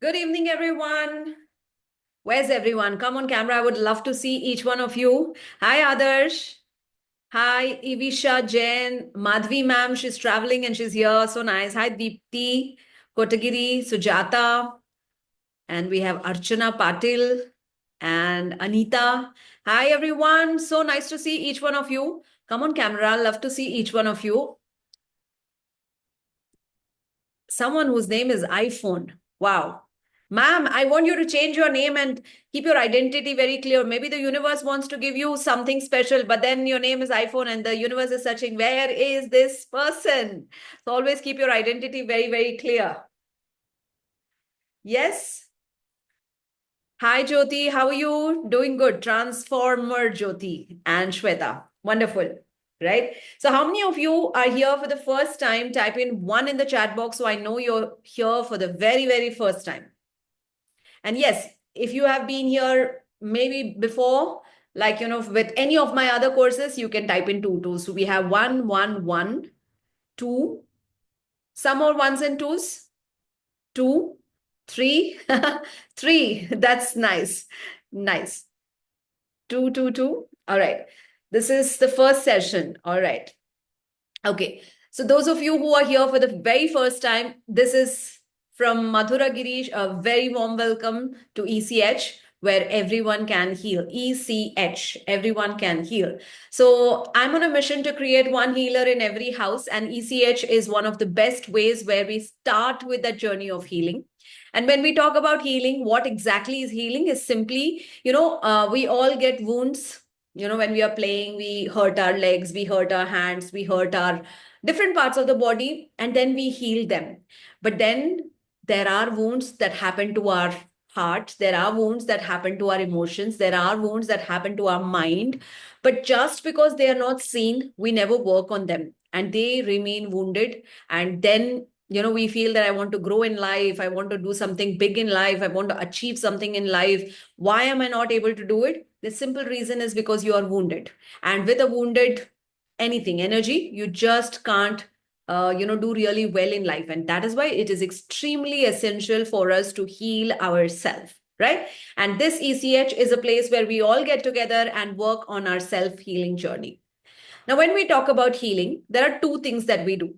Good evening, everyone. Where's everyone? Come on camera. I would love to see each one of you. Hi, Adarsh. Hi, Ivisha, Jain, Madhvi ma'am. She's traveling and she's here. So nice. Hi, Deepti, Kotagiri, Sujata. And we have Archana Patil and Anita. Hi, everyone. So nice to see each one of you. Come on camera. Love to see each one of you. Someone whose name is iPhone. Wow. Ma'am, I want you to change your name and keep your identity very clear. Maybe the universe wants to give you something special, but then your name is iPhone and the universe is searching, where is this person? So always keep your identity very, very clear. Yes? Hi, Jyoti. How are you? Doing good. Transformer Jyoti and Shweta. Wonderful. Right? So, how many of you are here for the first time? Type in one in the chat box so I know you're here for the very, very first time. And yes, if you have been here maybe before, like, with any of my other courses, you can type in two. So, we have one, one, one, two, some more ones and twos, two, three, three. That's nice. Nice. Two, two, two. All right. This is the first session. All right. Okay. So those of you who are here for the very first time, this is from Madhura Girish. A very warm welcome to ECH, where everyone can heal. ECH, everyone can heal. So I'm on a mission to create one healer in every house, and ECH is one of the best ways where we start with that journey of healing. And when we talk about healing, what exactly is healing is simply, we all get wounds. When we are playing, we hurt our legs, we hurt our hands, we hurt our different parts of the body, and then we heal them. But then there are wounds that happen to our heart, there are wounds that happen to our emotions, there are wounds that happen to our mind. But just because they are not seen, we never work on them and they remain wounded. And then we feel that I want to grow in life, I want to do something big in life, I want to achieve something in life. Why am I not able to do it? The simple reason is because you are wounded. And with a wounded anything energy, you just can't do really well in life. And that is why it is extremely essential for us to heal ourselves, right? And this ECH is a place where we all get together and work on our self healing journey. Now, when we talk about healing, there are two things that we do.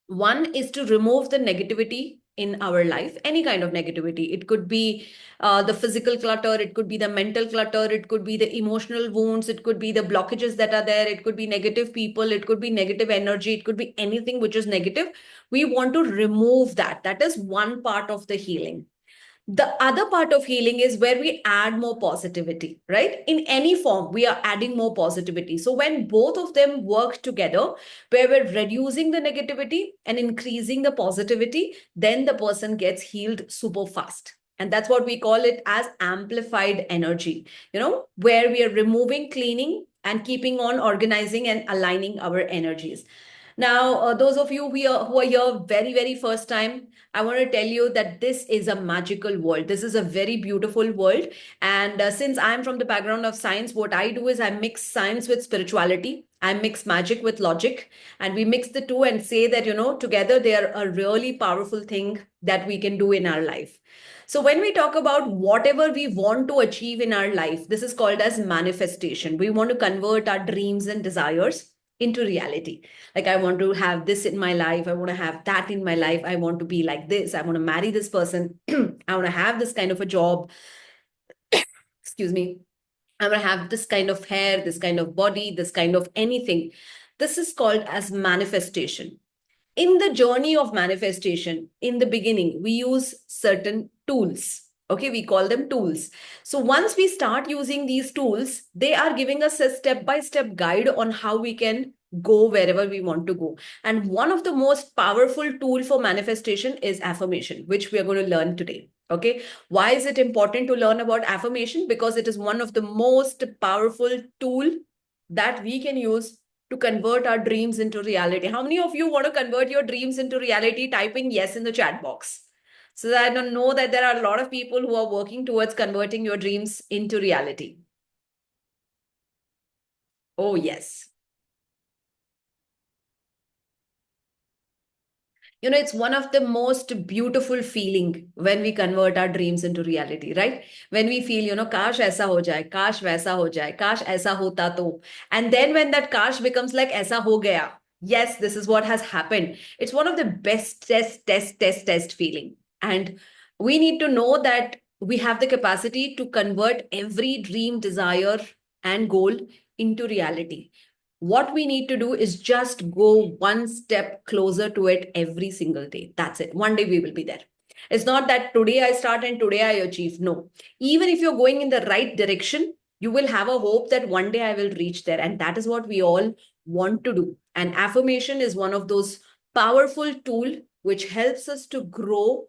One is to remove the negativity in our life, any kind of negativity. It could be the physical clutter, it could be the mental clutter, it could be the emotional wounds, it could be the blockages that are there, it could be negative people, it could be negative energy, it could be anything which is negative. We want to remove that. That is one part of the healing. The other part of healing is where we add more positivity, right? In any form, we are adding more positivity. So when both of them work together, where we're reducing the negativity and increasing the positivity, then the person gets healed super fast. And that's what we call it as amplified energy, where we are removing, cleaning, and keeping on organizing and aligning our energies. Now, those of you who are here very, very first time, I want to tell you that this is a magical world. This is a very beautiful world. And since I'm from the background of science, what I do is I mix science with spirituality. I mix magic with logic. And we mix the two and say that, together they are a really powerful thing that we can do in our life. So when we talk about whatever we want to achieve in our life, this is called as manifestation. We want to convert our dreams and desires into reality. Like, I want to have this in my life, I want to have that in my life, I want to be like this, I want to marry this person, I want to have this kind of a job, excuse me, I want to have this kind of hair, this kind of body, this kind of anything. This is called as manifestation. In the journey of manifestation, in the beginning, we use certain tools. Okay, we call them tools. So once we start using these tools, they are giving us a step-by-step guide on how we can go wherever we want to go. And one of the most powerful tool for manifestation is affirmation, which we are going to learn today. Okay, why is it important to learn about affirmation? Because it is one of the most powerful tool that we can use to convert our dreams into reality. How many of you want to convert your dreams into reality? Typing yes in the chat box. So that I don't know that there are a lot of people who are working towards converting your dreams into reality. Oh, yes. It's one of the most beautiful feeling when we convert our dreams into reality, right? When we feel, kash aisa ho jaye, kash waisa ho jaye, kash aisa hota to. And then when that kash becomes like aisa ho gaya, yes, this is what has happened. It's one of the best test feeling. And we need to know that we have the capacity to convert every dream, desire, and goal into reality. What we need to do is just go one step closer to it every single day. That's it. One day we will be there. It's not that today I start and today I achieve. No. Even if you're going in the right direction, you will have a hope that one day I will reach there. And that is what we all want to do. And affirmation is one of those powerful tool which helps us to grow,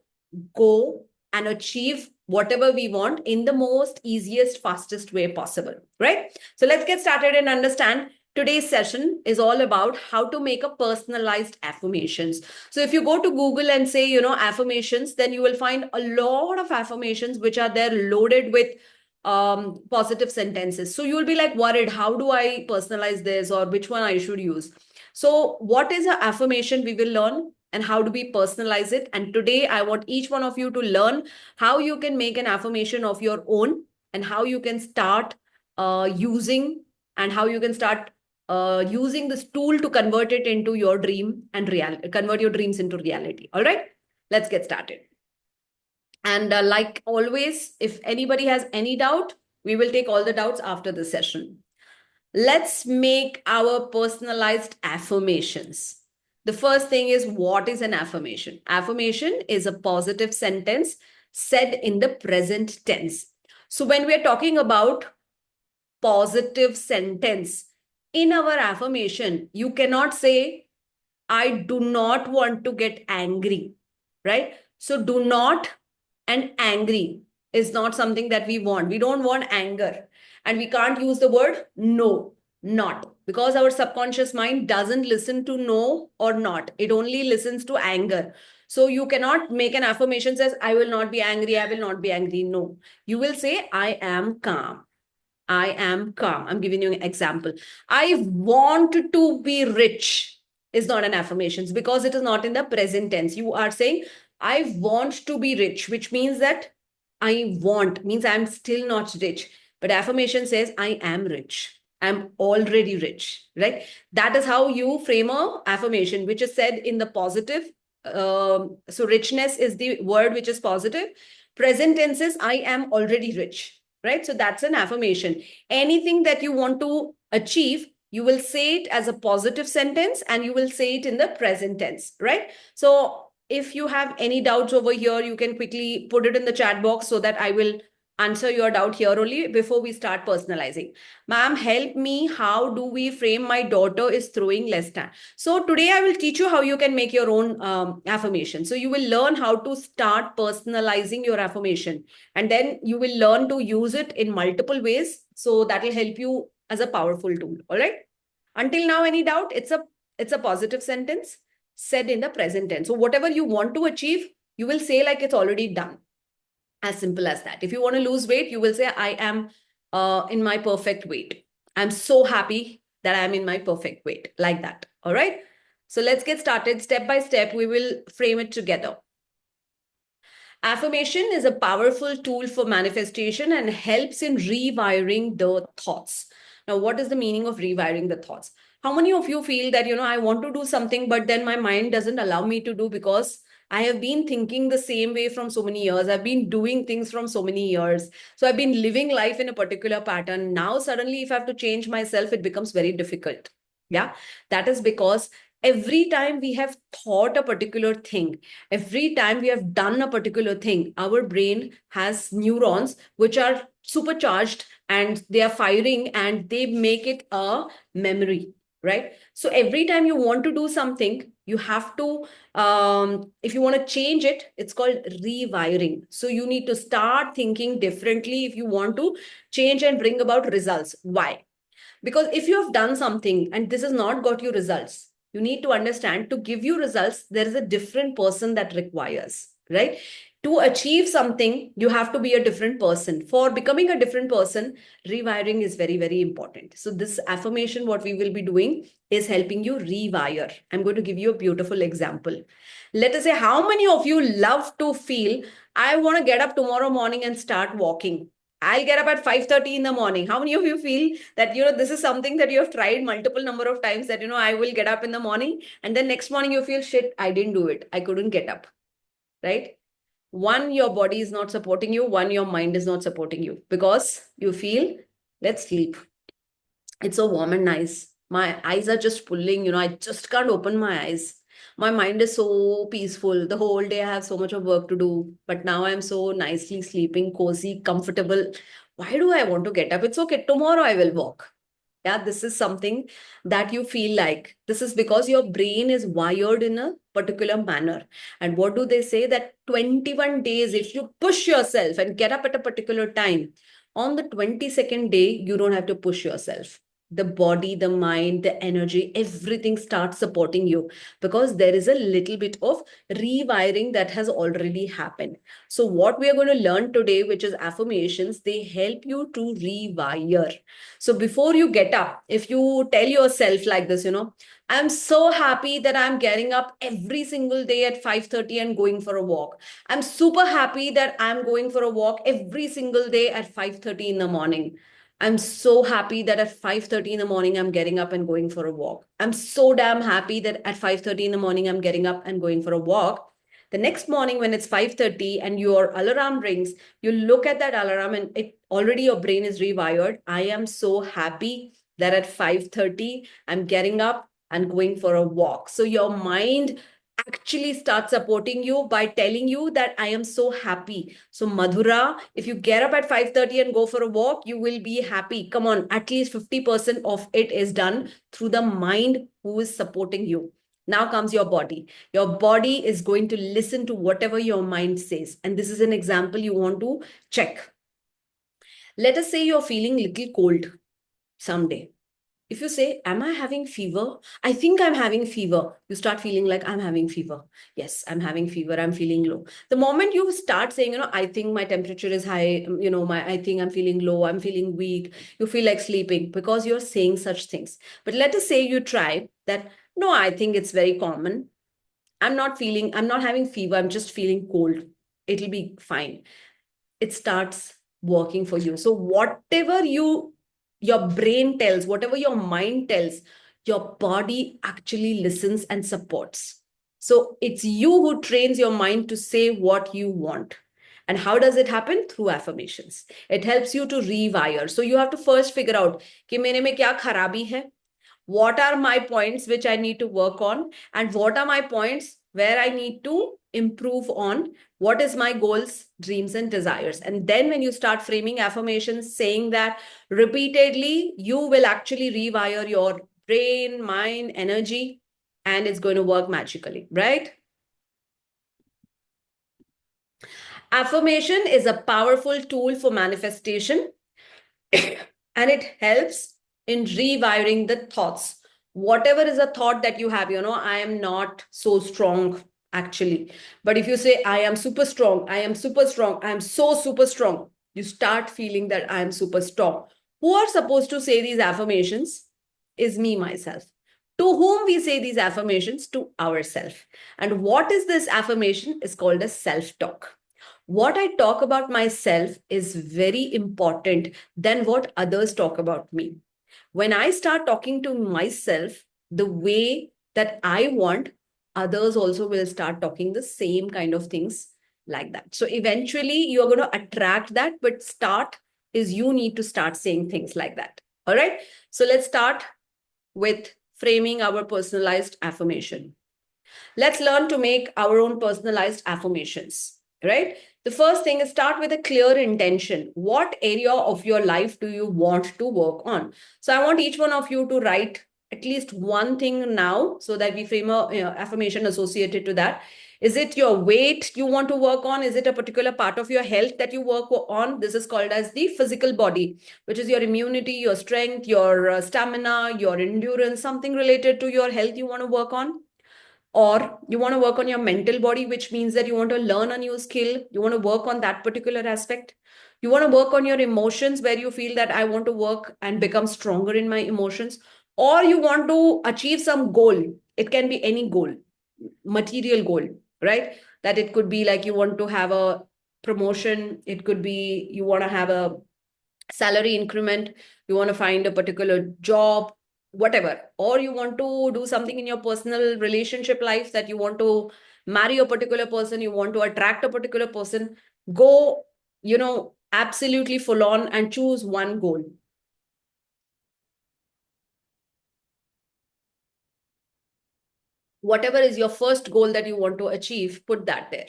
go, and achieve whatever we want in the most easiest, fastest way possible. Right? So let's get started and understand. Today's session is all about how to make a personalized affirmations. So if you go to Google and say, affirmations, then you will find a lot of affirmations which are there loaded with positive sentences. So you'll be like worried, how do I personalize this or which one I should use? So what is an affirmation we will learn and how do we personalize it? And today I want each one of you to learn how you can make an affirmation of your own and how you can start using and how you can start using this tool to convert it into your dream and convert your dreams into reality. All right, let's get started. And like always, if anybody has any doubt, we will take all the doubts after the session. Let's make our personalized affirmations. The first thing is, what is an affirmation? Affirmation is a positive sentence said in the present tense. So when we're talking about positive sentence in our affirmation, you cannot say, I do not want to get angry, right? So do not and angry is not something that we want. We don't want anger. And we can't use the word no, not, because our subconscious mind doesn't listen to no or not. It only listens to anger. So you cannot make an affirmation says, I will not be angry, I will not be angry. No, you will say, I am calm. I am calm. I'm giving you an example. I want to be rich is not an affirmation because it is not in the present tense. You are saying, I want to be rich, which means that I want means I'm still not rich. But affirmation says, I am rich. I'm already rich, right? That is how you frame a affirmation, which is said in the positive. So richness is the word which is positive. Present tense is, I am already rich, right? So that's an affirmation. Anything that you want to achieve, you will say it as a positive sentence and you will say it in the present tense, right? So if you have any doubts over here, you can quickly put it in the chat box so that I will answer your doubt here only before we start personalizing. Ma'am, help me. How do we frame my daughter is throwing less time? So today I will teach you how you can make your own affirmation. So you will learn how to start personalizing your affirmation. And then you will learn to use it in multiple ways. So that will help you as a powerful tool. All right. Until now, any doubt? It's a positive sentence said in the present tense. So whatever you want to achieve, you will say like it's already done. As simple as that. If you want to lose weight, you will say, I am in my perfect weight. I'm so happy that I'm in my perfect weight. Like that. All right. So let's get started. Step by step, we will frame it together. Affirmation is a powerful tool for manifestation and helps in rewiring the thoughts. Now, what is the meaning of rewiring the thoughts? How many of you feel that, I want to do something, but then my mind doesn't allow me to do because I have been thinking the same way from so many years. I've been doing things from so many years. So I've been living life in a particular pattern. Now, suddenly, if I have to change myself, it becomes very difficult. Yeah, that is because every time we have thought a particular thing, every time we have done a particular thing, our brain has neurons which are supercharged and they are firing and they make it a memory, right? So every time you want to do something, you have to, if you want to change it, it's called rewiring. So you need to start thinking differently if you want to change and bring about results. Why? Because if you have done something and this has not got you results, you need to understand to give you results, there is a different person that requires, right? To achieve something, you have to be a different person. For becoming a different person, rewiring is very, very important. So, this affirmation, what we will be doing is helping you rewire. I'm going to give you a beautiful example. Let us say, how many of you love to feel, I want to get up tomorrow morning and start walking? I'll get up at 5:30 in the morning. How many of you feel that, this is something that you have tried multiple number of times that, I will get up in the morning, and then next morning you feel, shit, I didn't do it. I couldn't get up, right? One, your body is not supporting you. One, your mind is not supporting you because you feel, let's sleep. It's so warm and nice. My eyes are just pulling, I just can't open my eyes. My mind is so peaceful. The whole day I have so much of work to do, but now I'm so nicely sleeping, cozy, comfortable. Why do I want to get up? It's okay. Tomorrow I will walk. Yeah, this is something that you feel like. This is because your brain is wired in a particular manner. And what do they say? That 21 days, if you push yourself and get up at a particular time, on the 22nd day, you don't have to push yourself. The body, the mind, the energy, everything starts supporting you because there is a little bit of rewiring that has already happened. So, what we are going to learn today, which is affirmations, they help you to rewire. So before you get up, if you tell yourself like this, I'm so happy that I'm getting up every single day at 5:30 and going for a walk. I'm super happy that I'm going for a walk every single day at 5:30 in the morning. I'm so happy that at 5:30 in the morning I'm getting up and going for a walk. I'm so damn happy that at 5:30 in the morning I'm getting up and going for a walk. The next morning when it's 5:30 and your alarm rings, you look at that alarm and it already your brain is rewired. I am so happy that at 5:30 I'm getting up and going for a walk. So your mind actually starts supporting you by telling you that I am so happy. So Madhura, if you get up at 5:30 and go for a walk, you will be happy. Come on, at least 50% of it is done through the mind who is supporting you. Now comes your body. Your body is going to listen to whatever your mind says. And this is an example you want to check. Let us say you're feeling little cold someday. If you say, am I having fever? I think I'm having fever. You start feeling like I'm having fever. Yes, I'm having fever. I'm feeling low. The moment you start saying, I think my temperature is high, I think I'm feeling low, I'm feeling weak, you feel like sleeping because you're saying such things. But let us say you try that, no, I think it's very common. I'm not having fever. I'm just feeling cold. It'll be fine. It starts working for you. So whatever your brain tells, whatever your mind tells, your body actually listens and supports. So it's you who trains your mind to say what you want. And how does it happen? Through affirmations. It helps you to rewire. So you have to first figure out कि मेरे में क्या खराबी है, what are my points which I need to work on, and what are my points where I need to improve on, what is my goals, dreams, and desires. And then when you start framing affirmations, saying that repeatedly, you will actually rewire your brain, mind, energy, and it's going to work magically, right? Affirmation is a powerful tool for manifestation and it helps in rewiring the thoughts. Whatever is a thought that you have, I am not so strong actually. But if you say, I am super strong, I am super strong, I am so super strong, you start feeling that I am super strong. Who are supposed to say these affirmations? Is me, myself. To whom we say these affirmations? To ourselves. And what is this affirmation? Is called a self-talk. What I talk about myself is very important than what others talk about me. When I start talking to myself the way that I want, others also will start talking the same kind of things like that. So eventually you're going to attract that, but start is you need to start saying things like that. All right. So let's start with framing our personalized affirmation. Let's learn to make our own personalized affirmations, right? The first thing is start with a clear intention. What area of your life do you want to work on? So I want each one of you to write at least one thing now so that we frame a affirmation associated to that. Is it your weight you want to work on? Is it a particular part of your health that you work on? This is called as the physical body, which is your immunity, your strength, your stamina, your endurance, something related to your health you want to work on. or you want to work on your mental body, which means that you want to learn a new skill, you want to work on that particular aspect. You want to work on your emotions, where you feel that I want to work and become stronger in my emotions, or you want to achieve some goal. It can be any goal, material goal, right? That it could be like you want to have a promotion, it could be you want to have a salary increment, you want to find a particular job, whatever, or you want to do something in your personal relationship life, that you want to marry a particular person, you want to attract a particular person. Go, absolutely full on and choose one goal. Whatever is your first goal that you want to achieve, put that there.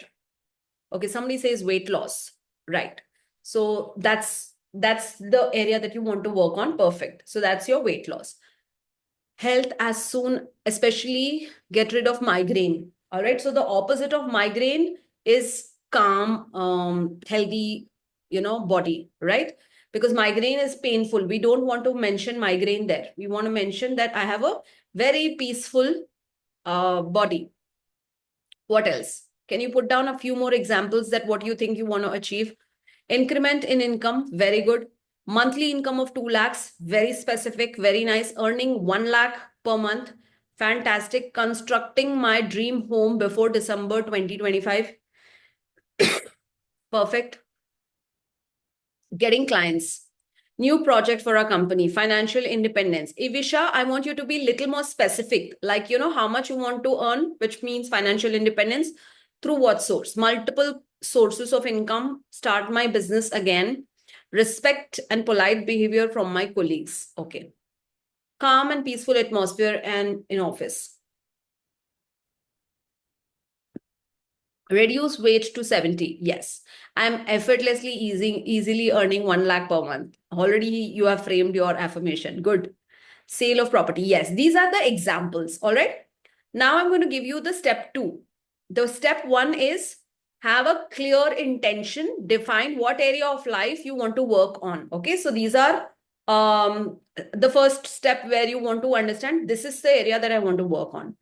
Okay, somebody says weight loss, right? So that's the area that you want to work on. Perfect. So that's your weight loss. Health, as soon, especially get rid of migraine. All right, so the opposite of migraine is calm, healthy, body, right? Because migraine is painful. We don't want to mention migraine there. We want to mention that I have a very peaceful body. What else? Can you put down a few more examples that what you think you want to achieve? Increment in income, very good. Monthly income of 2 lakhs, very specific, very nice. Earning 1 lakh per month, fantastic. Constructing my dream home before December 2025, perfect. Getting clients, new project for our company, financial independence. Ivisha, I want you to be little more specific, like, how much you want to earn, which means financial independence. Through what source? Multiple sources of income, start my business again, respect and polite behavior from my colleagues. Okay. Calm and peaceful atmosphere and in office. Reduce weight to 70. Yes. I'm effortlessly easily earning 1 lakh per month. Already you have framed your affirmation. Good. Sale of property. Yes. These are the examples. All right. Now I'm going to give you the step 2. The step 1 is have a clear intention. Define what area of life you want to work on. Okay. So these are the first step, where you want to understand this is the area that I want to work on.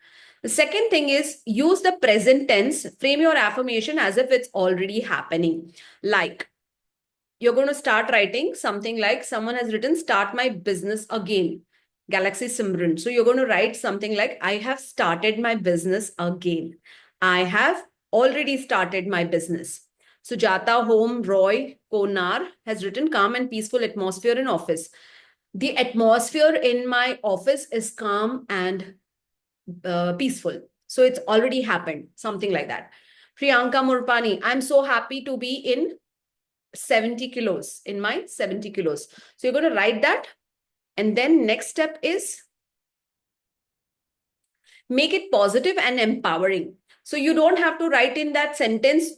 The second thing is use the present tense, frame your affirmation as if it's already happening. Like, you're going to start writing something like, someone has written, start my business again. Galaxy Simran. So you're going to write something like, I have started my business again. I have already started my business. Sujata Home Roy Konar has written, calm and peaceful atmosphere in office. The atmosphere in my office is calm and peaceful. So it's already happened, something like that. Priyanka Murpani, I'm so happy to be in 70 kilos, in my 70 kilos. So you're going to write that. And then next step is make it positive and empowering. So you don't have to write in that sentence,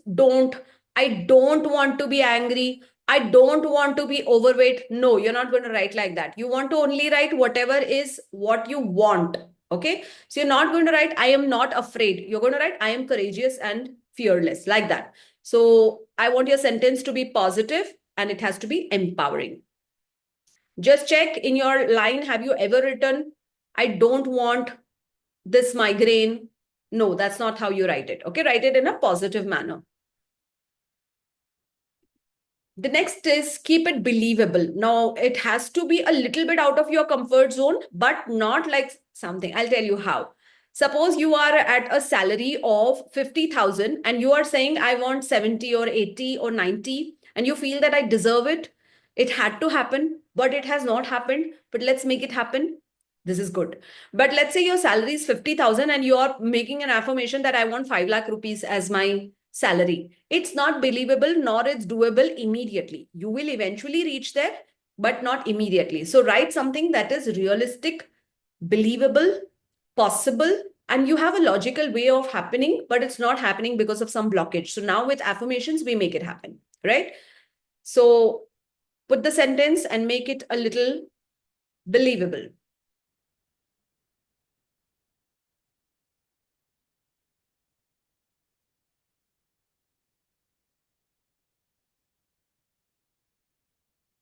I don't want to be angry. I don't want to be overweight. No, you're not going to write like that. You want to only write whatever is what you want. Okay. So you're not going to write, I am not afraid. You're going to write, I am courageous and fearless, like that. So I want your sentence to be positive and it has to be empowering. Just check in your line, have you ever written, I don't want this migraine? No, that's not how you write it. Okay, write it in a positive manner. The next is keep it believable. Now, it has to be a little bit out of your comfort zone, but not like something. I'll tell you how. Suppose you are at a salary of 50,000 and you are saying, I want 70 or 80 or 90, and you feel that I deserve it. It had to happen, but it has not happened. But let's make it happen. This is good. But let's say your salary is 50,000 and you are making an affirmation that I want 5 lakh rupees as my salary. It's not believable, nor it's doable immediately. You will eventually reach there, but not immediately. So write something that is realistic, believable, possible, and you have a logical way of happening, but it's not happening because of some blockage. So now with affirmations, we make it happen, right? So put the sentence and make it a little believable.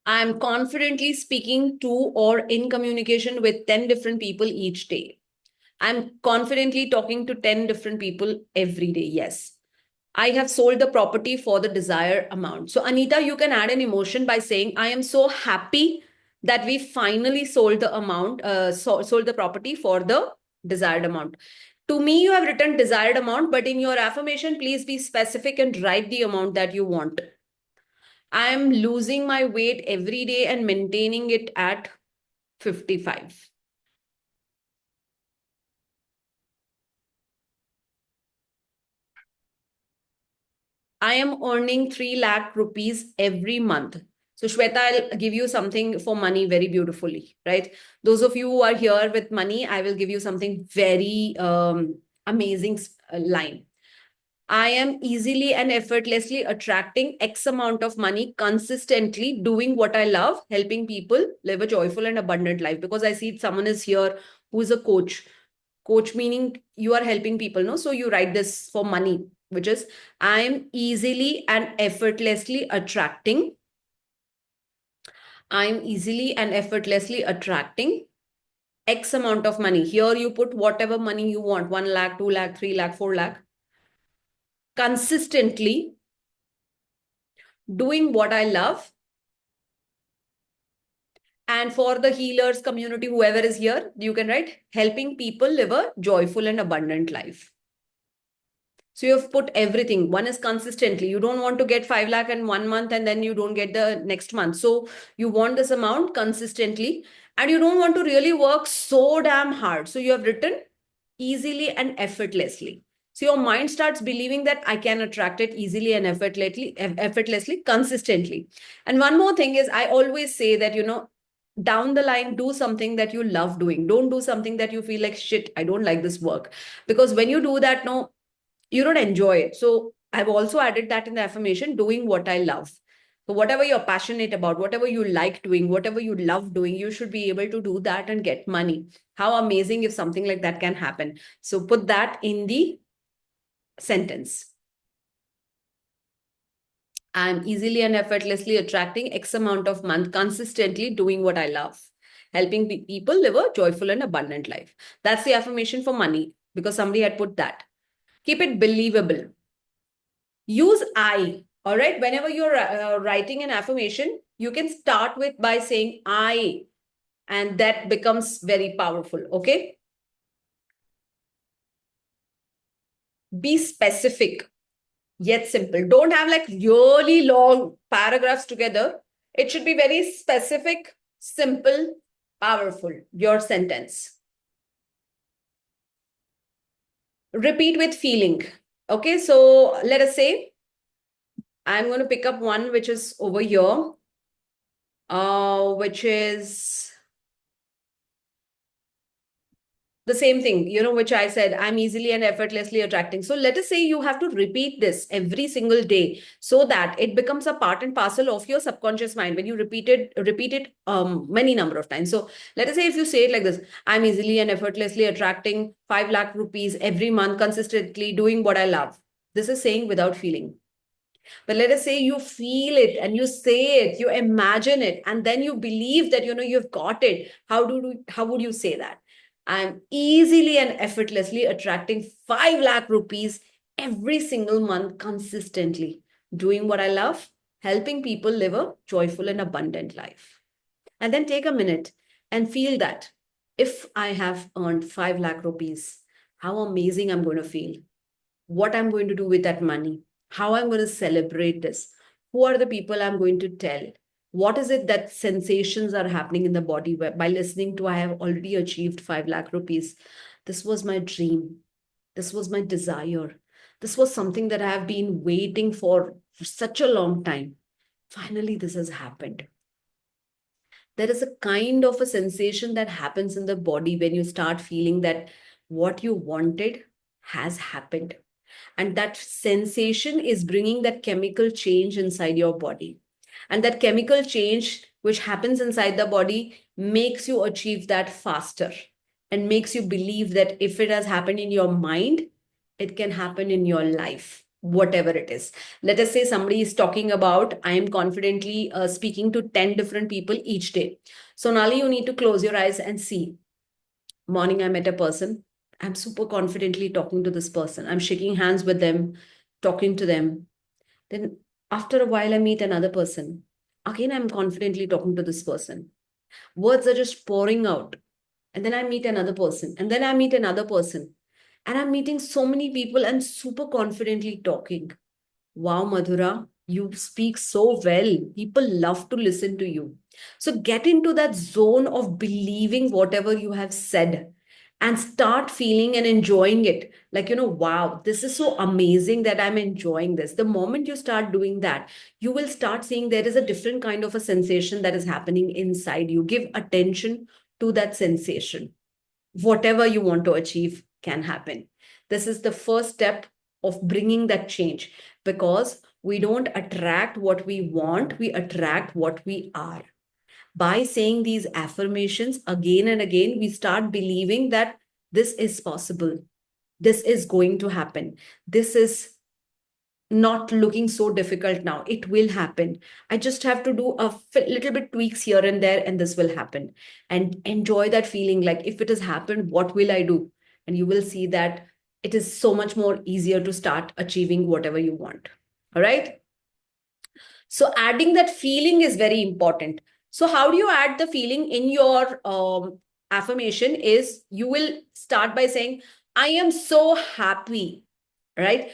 I'm confidently speaking to or in communication with 10 different people each day. I'm confidently talking to 10 different people every day. Yes. I have sold the property for the desired amount. So, Anita, you can add an emotion by saying, I am so happy that we finally sold the amount, sold the property for the desired amount. To me, you have written desired amount, but in your affirmation, please be specific and write the amount that you want. I am losing my weight every day and maintaining it at 55. I am earning 3 lakh rupees every month. So, Shweta, I'll give you something for money very beautifully, right? Those of you who are here with money, I will give you something very amazing line. I am easily and effortlessly attracting X amount of money consistently, doing what I love, helping people live a joyful and abundant life. Because I see someone is here who is a coach. Coach meaning you are helping people, no? So you write this for money, which is I'm easily and effortlessly attracting. I'm easily and effortlessly attracting X amount of money. Here you put whatever money you want, 1 lakh, 2 lakh, 3 lakh, 4 lakh, consistently doing what I love. And for the healers community, whoever is here, you can write helping people live a joyful and abundant life. So you've put everything. One is consistently. You don't want to get 5 lakh in 1 month and then you don't get the next month. So you want this amount consistently and you don't want to really work so damn hard. So you have written easily and effortlessly. So your mind starts believing that I can attract it easily and effortlessly, consistently. And one more thing is I always say that, down the line, do something that you love doing. Don't do something that you feel like, shit, I don't like this work. Because when you do that, no, you don't enjoy it. So I've also added that in the affirmation, doing what I love. So whatever you're passionate about, whatever you like doing, whatever you love doing, you should be able to do that and get money. How amazing if something like that can happen. So put that in the sentence. I'm easily and effortlessly attracting X amount of month consistently doing what I love, helping people live a joyful and abundant life. That's the affirmation for money because somebody had put that. Keep it believable. Use I. All right. Whenever you're writing an affirmation, you can start with by saying I, and that becomes very powerful. Okay. Be specific yet simple. Don't have like really long paragraphs together. It should be very specific, simple, powerful. Your sentence. Repeat with feeling. Okay. So let us say I'm going to pick up one which is over here, which is the same thing, which I said, I'm easily and effortlessly attracting. So let us say you have to repeat this every single day so that it becomes a part and parcel of your subconscious mind when you repeat it many number of times. So let us say if you say it like this, I'm easily and effortlessly attracting 5 lakh rupees every month, consistently doing what I love. This is saying without feeling. But let us say you feel it and you say it, you imagine it, and then you believe that you've got it. How would you say that? I'm easily and effortlessly attracting 5 lakh rupees every single month consistently, doing what I love, helping people live a joyful and abundant life. And then take a minute and feel that if I have earned 5 lakh rupees, how amazing I'm going to feel, what I'm going to do with that money, how I'm going to celebrate this, who are the people I'm going to tell, what is it that sensations are happening in the body by listening to I have already achieved 5 lakh rupees. This was my dream. This was my desire. This was something that I have been waiting for such a long time. Finally, this has happened. There is a kind of a sensation that happens in the body when you start feeling that what you wanted has happened. And that sensation is bringing that chemical change inside your body. And that chemical change, which happens inside the body, makes you achieve that faster and makes you believe that if it has happened in your mind, it can happen in your life, whatever it is. Let us say somebody is talking about, I am confidently speaking to 10 different people each day. So, Nali, you need to close your eyes and see. Morning, I met a person. I'm super confidently talking to this person. I'm shaking hands with them, talking to them. Then after a while, I meet another person. Again, I'm confidently talking to this person. Words are just pouring out. And then I meet another person. And then I meet another person. And I'm meeting so many people and super confidently talking. Wow, Madhura, you speak so well. People love to listen to you. So get into that zone of believing whatever you have said and start feeling and enjoying it. Like, wow, this is so amazing that I'm enjoying this. The moment you start doing that, you will start seeing there is a different kind of a sensation that is happening inside you. Give attention to that sensation. Whatever you want to achieve can happen. This is the first step of bringing that change, because we don't attract what we want, we attract what we are. By saying these affirmations again and again, we start believing that this is possible, this is going to happen, this is not looking so difficult now. It will happen. I just have to do a little bit tweaks here and there, and this will happen. And enjoy that feeling like, if it has happened, what will I do? And you will see that it is so much more easier to start achieving whatever you want. All right. So adding that feeling is very important. So how do you add the feeling in your affirmation? Is you will start by saying, I am so happy, right?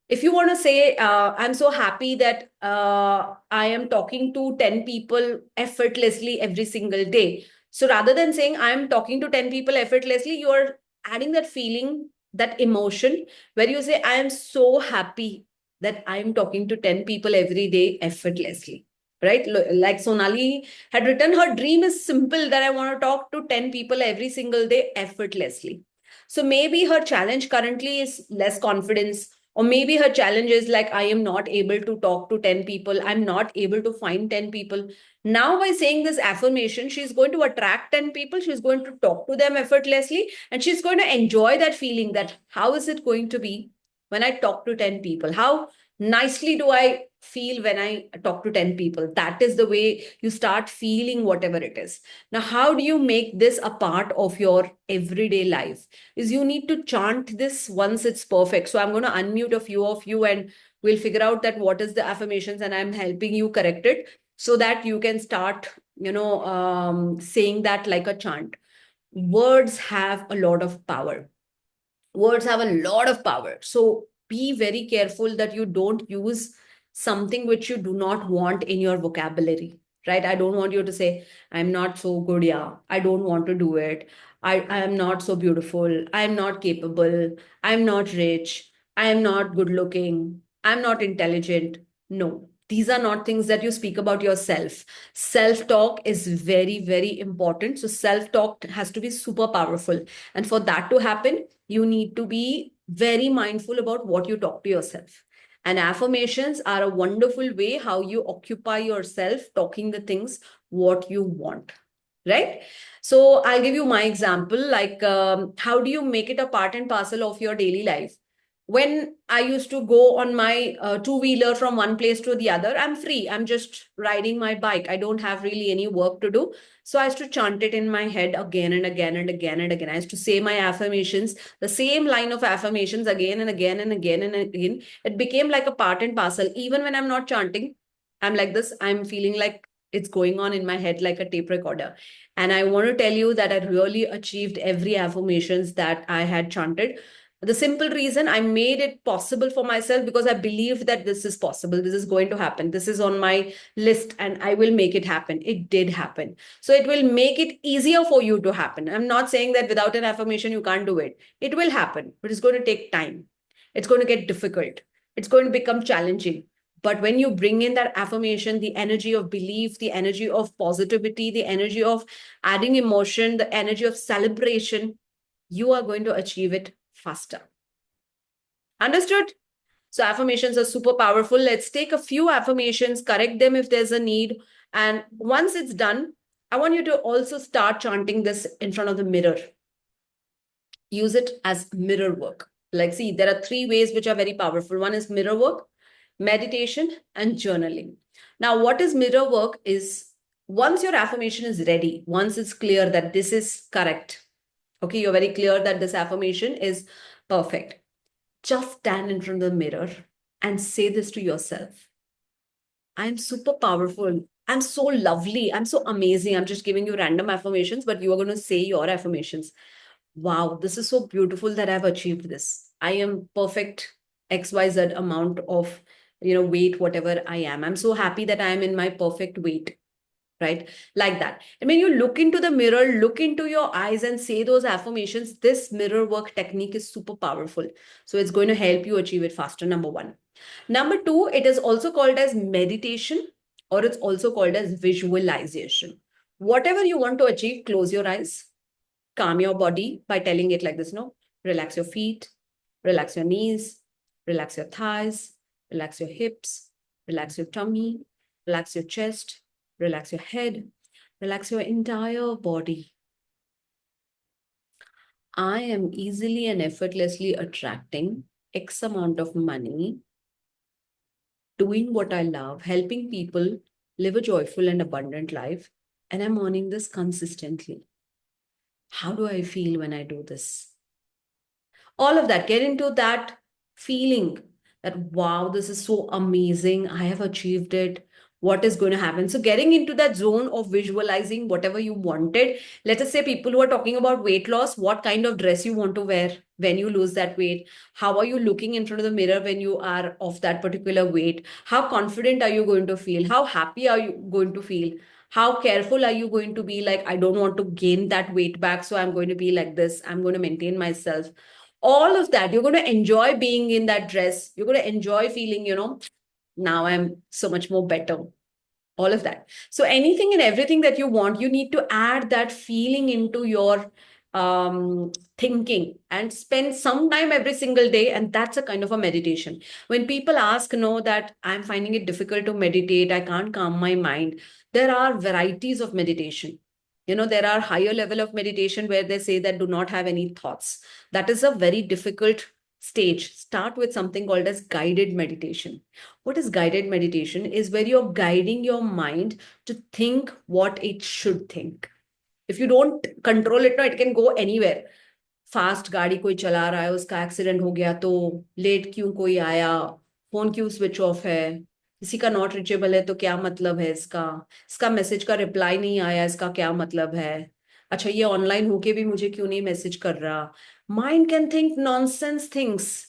If you want to say, I'm so happy that I am talking to 10 people effortlessly every single day. So rather than saying I'm talking to 10 people effortlessly, you're adding that feeling, that emotion, where you say, I am so happy that I'm talking to 10 people every day effortlessly. Right? Like Sonali had written, her dream is simple, that I want to talk to 10 people every single day effortlessly. So maybe her challenge currently is less confidence, or maybe her challenge is like, I am not able to talk to 10 people. I'm not able to find 10 people. Now, by saying this affirmation, she's going to attract 10 people. She's going to talk to them effortlessly. And she's going to enjoy that feeling that how is it going to be when I talk to 10 people? How nicely do I feel when I talk to 10 people? That is the way you start feeling whatever it is. Now, how do you make this a part of your everyday life? Is you need to chant this once it's perfect. So I'm going to unmute a few of you and we'll figure out that what is the affirmations, and I'm helping you correct it so that you can start, saying that like a chant. Words have a lot of power. Words have a lot of power. So be very careful that you don't use something which you do not want in your vocabulary, right? I don't want you to say, I'm not so good. Yeah. I don't want to do it. I am not so beautiful. I'm not capable. I'm not rich. I am not good looking. I'm not intelligent. No, these are not things that you speak about yourself. Self talk is very, very important. So self talk has to be super powerful. And for that to happen, you need to be very mindful about what you talk to yourself. And affirmations are a wonderful way how you occupy yourself talking the things what you want, right? So I'll give you my example. Like, how do you make it a part and parcel of your daily life? When I used to go on my two-wheeler from one place to the other, I'm free. I'm just riding my bike. I don't have really any work to do. So I used to chant it in my head again and again and again and again. I used to say my affirmations, the same line of affirmations again and again and again and again. It became like a part and parcel. Even when I'm not chanting, I'm like this. I'm feeling like it's going on in my head like a tape recorder. And I want to tell you that I really achieved every affirmations that I had chanted. The simple reason I made it possible for myself, because I believed that this is possible. This is going to happen. This is on my list and I will make it happen. It did happen. So it will make it easier for you to happen. I'm not saying that without an affirmation, you can't do it. It will happen, but it's going to take time. It's going to get difficult. It's going to become challenging. But when you bring in that affirmation, the energy of belief, the energy of positivity, the energy of adding emotion, the energy of celebration, you are going to achieve it faster. Understood? So affirmations are super powerful. Let's take a few affirmations, correct them if there's a need. And once it's done, I want you to also start chanting this in front of the mirror. Use it as mirror work. Like, see, there are three ways which are very powerful. One is mirror work, meditation, and journaling. Now, what is mirror work is once your affirmation is ready, once it's clear that this is correct, Okay, you're very clear that this affirmation is perfect. Just stand in front of the mirror and say this to yourself. I'm super powerful. I'm so lovely. I'm so amazing. I'm just giving you random affirmations, but you are going to say your affirmations. Wow, this is so beautiful that I've achieved this. I am perfect XYZ amount of, weight, whatever I am. I'm so happy that I am in my perfect weight, right? Like that. And when you look into the mirror, look into your eyes and say those affirmations, this mirror work technique is super powerful. So it's going to help you achieve it faster, number one. Number two, it is also called as meditation, or it's also called as visualization. Whatever you want to achieve, close your eyes, calm your body by telling it like this, no? Relax your feet, relax your knees, relax your thighs, relax your hips, relax your tummy, relax your chest, relax your head, relax your entire body. I am easily and effortlessly attracting X amount of money, doing what I love, helping people live a joyful and abundant life, and I'm earning this consistently. How do I feel when I do this? All of that, get into that feeling that, wow, this is so amazing. I have achieved it. What is going to happen? So, getting into that zone of visualizing whatever you wanted. Let us say people who are talking about weight loss, what kind of dress you want to wear when you lose that weight? How are you looking in front of the mirror when you are of that particular weight? How confident are you going to feel? How happy are you going to feel? How careful are you going to be? Like, I don't want to gain that weight back, so I'm going to be like this. I'm going to maintain myself. All of that, you're going to enjoy being in that dress. You're going to enjoy feeling, now I'm so much more better. All of that. So anything and everything that you want, you need to add that feeling into your thinking and spend some time every single day. And that's a kind of a meditation. When people ask, no, that I'm finding it difficult to meditate, I can't calm my mind, there are varieties of meditation. There are higher level of meditation where they say that do not have any thoughts. That is a very difficult stage. Start with something called as guided meditation. What is guided meditation? Is where you're guiding your mind to think what it should think. If you don't control it, no, it can go anywhere. Fast गाड़ी कोई चला रहा है, उसका accident हो गया तो late क्यों कोई आया, फोन क्यों स्विच ऑफ है, किसी का नॉट रीचेबल है तो क्या मतलब है इसका, इसका मैसेज का रिप्लाई नहीं आया, इसका क्या मतलब है, अच्छा ये ऑनलाइन होके भी मुझे क्यों नहीं मैसेज कर रहा. Mind can think nonsense things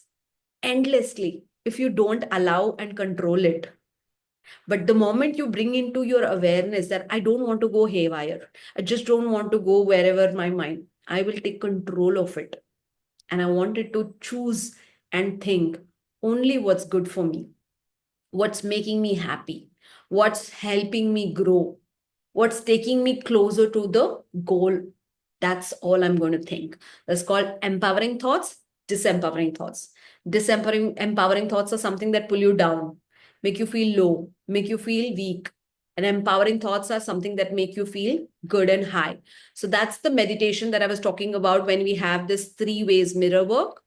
endlessly if you don't allow and control it. But the moment you bring into your awareness that I don't want to go haywire, I just don't want to go wherever my mind, I will take control of it. And I wanted to choose and think only what's good for me, what's making me happy, what's helping me grow, what's taking me closer to the goal. That's all I'm going to think. That's called empowering thoughts, disempowering thoughts. Empowering thoughts are something that pull you down, make you feel low, make you feel weak. And empowering thoughts are something that make you feel good and high. So that's the meditation that I was talking about when we have this three ways mirror work,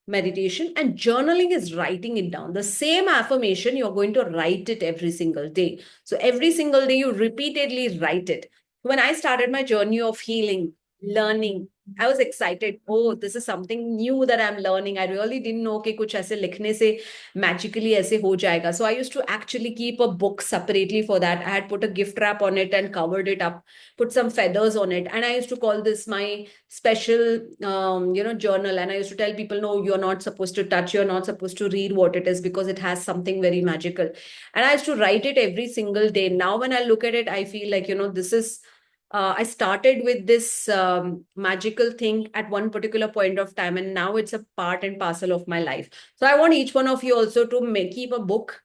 meditation, and journaling is writing it down. The same affirmation, you're going to write it every single day. So every single day, you repeatedly write it. When I started my journey of healing, learning, I was excited. Oh, this is something new that I'm learning. I really didn't know कि कुछ ऐसे लिखने से magically ऐसे हो जाएगा. So I used to actually keep a book separately for that. I had put a gift wrap on it and covered it up, put some feathers on it, and I used to call this my special journal. And I used to tell people, no, you're not supposed to touch, you're not supposed to read what it is because it has something very magical. And I used to write it every single day. Now when I look at it, I feel like, this is I started with this magical thing at one particular point of time, and now it's a part and parcel of my life. So I want each one of you also to keep a book,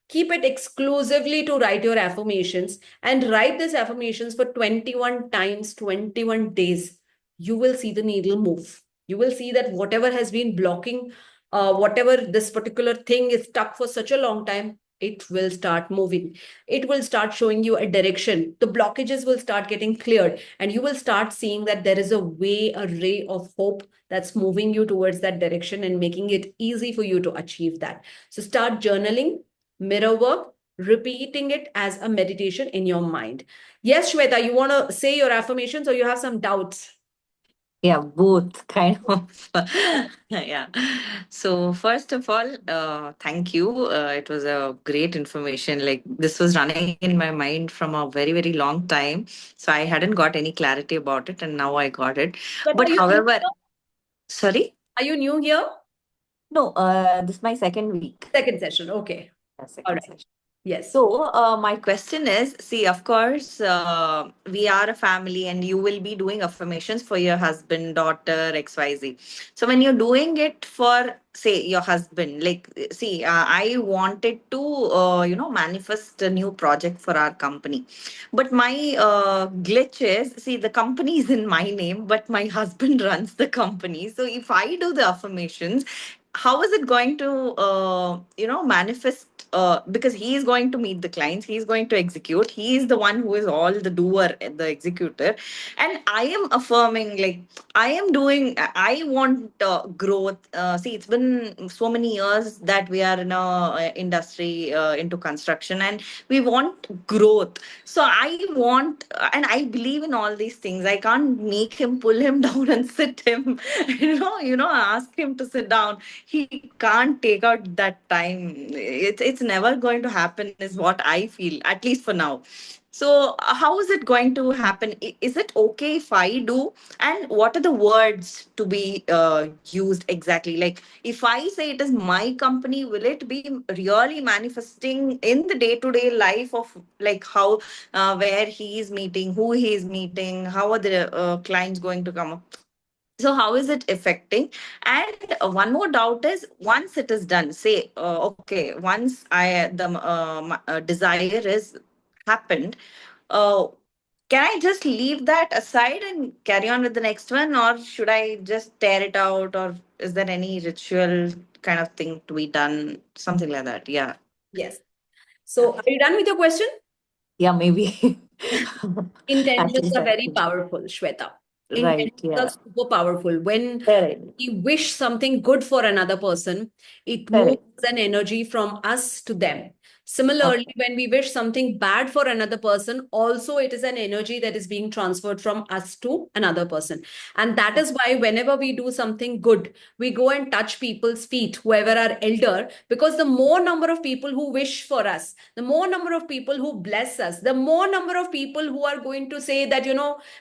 keep it exclusively to write your affirmations, and write these affirmations for 21 times, 21 days. You will see the needle move. You will see that whatever has been blocking, whatever this particular thing is stuck for such a long time, it will start moving. It will start showing you a direction. The blockages will start getting cleared, and you will start seeing that there is a way, a ray of hope that's moving you towards that direction and making it easy for you to achieve that. So start journaling, mirror work, repeating it as a meditation in your mind. Yes, Shweta, you want to say your affirmations or you have some doubts? Yeah, both kind of. Yeah. So first of all, thank you. It was a great information. Like this was running in my mind from a very, very long time. So I hadn't got any clarity about it, and now I got it. But But are you new however, here? sorry. Are you new here? No, this is my second week. Second session. Okay. All Second right. session. Yes. So, my question is, see, of course, we are a family and you will be doing affirmations for your husband, daughter, XYZ. So, when you're doing it for, say, your husband, like, see, I wanted to, manifest a new project for our company. But my glitch is, see, the company is in my name, but my husband runs the company. So, if I do the affirmations, how is it going to manifest, because he is going to meet the clients, he is going to execute, he is the one who is all the doer, the executor, and I am affirming, like, I am doing, I want growth. See, it's been so many years that we are in a industry into construction, and we want growth. So I want, and I believe in all these things. I can't make him, pull him down and sit him, ask him to sit down. He can't take out that time. It's never going to happen, is what I feel, at least for now. So how is it going to happen? Is it okay if I do? And what are the words to be used exactly? Like, if I say it is my company, will it be really manifesting in the day to day life of, like, how, where he is meeting, who he is meeting, how are the clients going to come up? So how is it affecting? And one more doubt is, once it is done, say, okay, once I the desire is happened, uh, can I just leave that aside and carry on with the next one, or should I just tear it out, or is there any ritual kind of thing to be done, something like that? Yeah. Yes. So are you done with your question? Yeah, maybe. Intentions Actually, are that. very powerful, Shweta. Right. Intentions are Yeah. super powerful. When Correct. we wish something good for another person, it moves Correct. an energy from us to them. Okay. Similarly, when we wish something bad for another person, also it is an energy that is being transferred from us to another person. And that is why whenever we do something good, we go and touch people's feet, whoever are elder, because the more number of people who wish for us, the more number of people who bless us, the more number of people who are going to say that,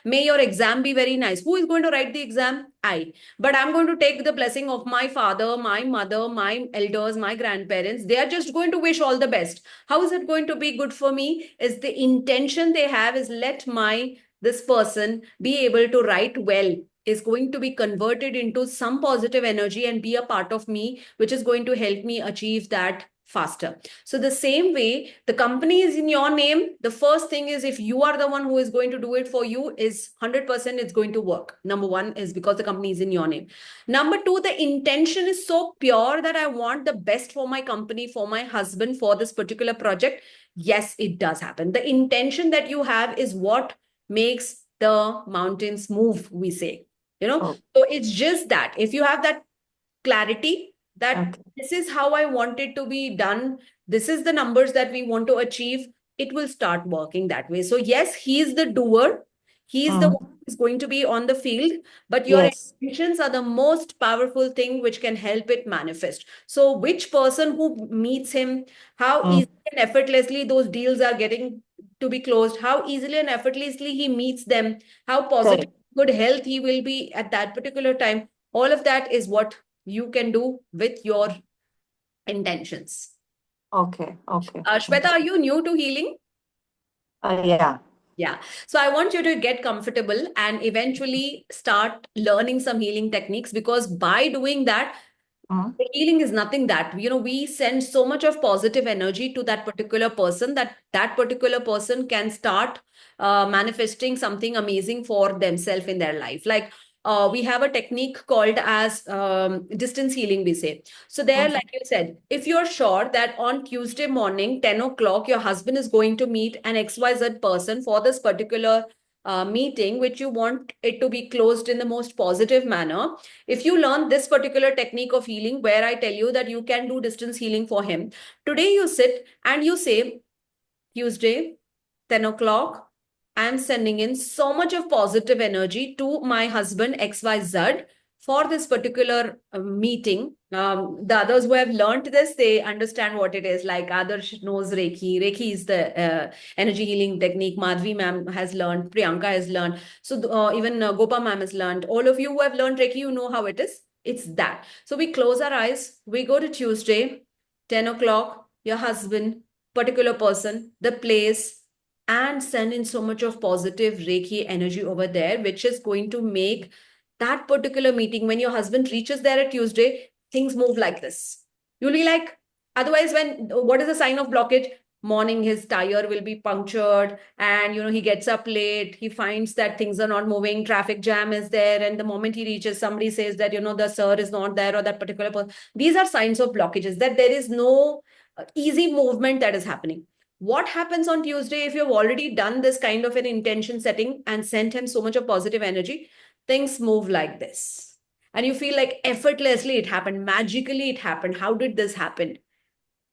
may your exam be very nice. Who is going to write the exam? I. But I'm going to take the blessing of my father, my mother, my elders, my grandparents. They are just going to wish all the best. How is it going to be good for me? Is the intention they have is, let my this person be able to write well, is going to be converted into some positive energy and be a part of me, which is going to help me achieve that faster. So the same way, the company is in your name. The first thing is, if you are the one who is going to do it for you, is 100% it's going to work. Number one is because the company is in your name. Number two, the intention is so pure that I want the best for my company, for my husband, for this particular project. Yes, it does happen. The intention that you have is what makes the mountains move, we say. Oh, So it's just that if you have that clarity, that okay. this is how I want it to be done, this is the numbers that we want to achieve, it will start working that way. So yes, he is the doer, he is the Mm. one who is going to be on the field, but your Yes. intentions are the most powerful thing which can help it manifest. So which person who meets him, how Mm. easily and effortlessly those deals are getting to be closed, how easily and effortlessly he meets them, how positive Correct. good health he will be at that particular time, all of that is what you can do with your intentions. Okay. Okay. Shweta, are you new to healing? Yeah. Yeah. So I want you to get comfortable and eventually start learning some healing techniques, because by doing that, Mm. the healing is nothing that, we send so much of positive energy to that particular person, that that particular person can start manifesting something amazing for themselves in their life. Like, we have a technique called as distance healing, we say. So there, Okay. like you said, if you're sure that on Tuesday morning 10 o'clock your husband is going to meet an XYZ person for this particular meeting, which you want it to be closed in the most positive manner, if you learn this particular technique of healing, where I tell you that you can do distance healing for him, today you sit and you say, Tuesday, 10 o'clock, I'm sending in so much of positive energy to my husband XYZ for this particular meeting. The others who have learned this, they understand what it is. Like Adarsh knows Reiki. Reiki is the energy healing technique. Madhvi ma'am has learned. Priyanka has learned. So even Gopa ma'am has learned. All of you who have learned Reiki, you know how it is. It's that. So we close our eyes. We go to Tuesday, 10 o'clock. Your husband, particular person, the place, and send in so much of positive Reiki energy over there, which is going to make that particular meeting, when your husband reaches there at Tuesday, things move like this. You'll be like, otherwise, what is the sign of blockage? Morning, his tire will be punctured, and he gets up late. He finds that things are not moving, traffic jam is there, and the moment he reaches, somebody says that the sir is not there, or that particular person. These are signs of blockages, that there is no easy movement that is happening. What happens on Tuesday if you've already done this kind of an intention setting and sent him so much of positive energy? Things move like this. And you feel like effortlessly it happened, magically it happened. How did this happen?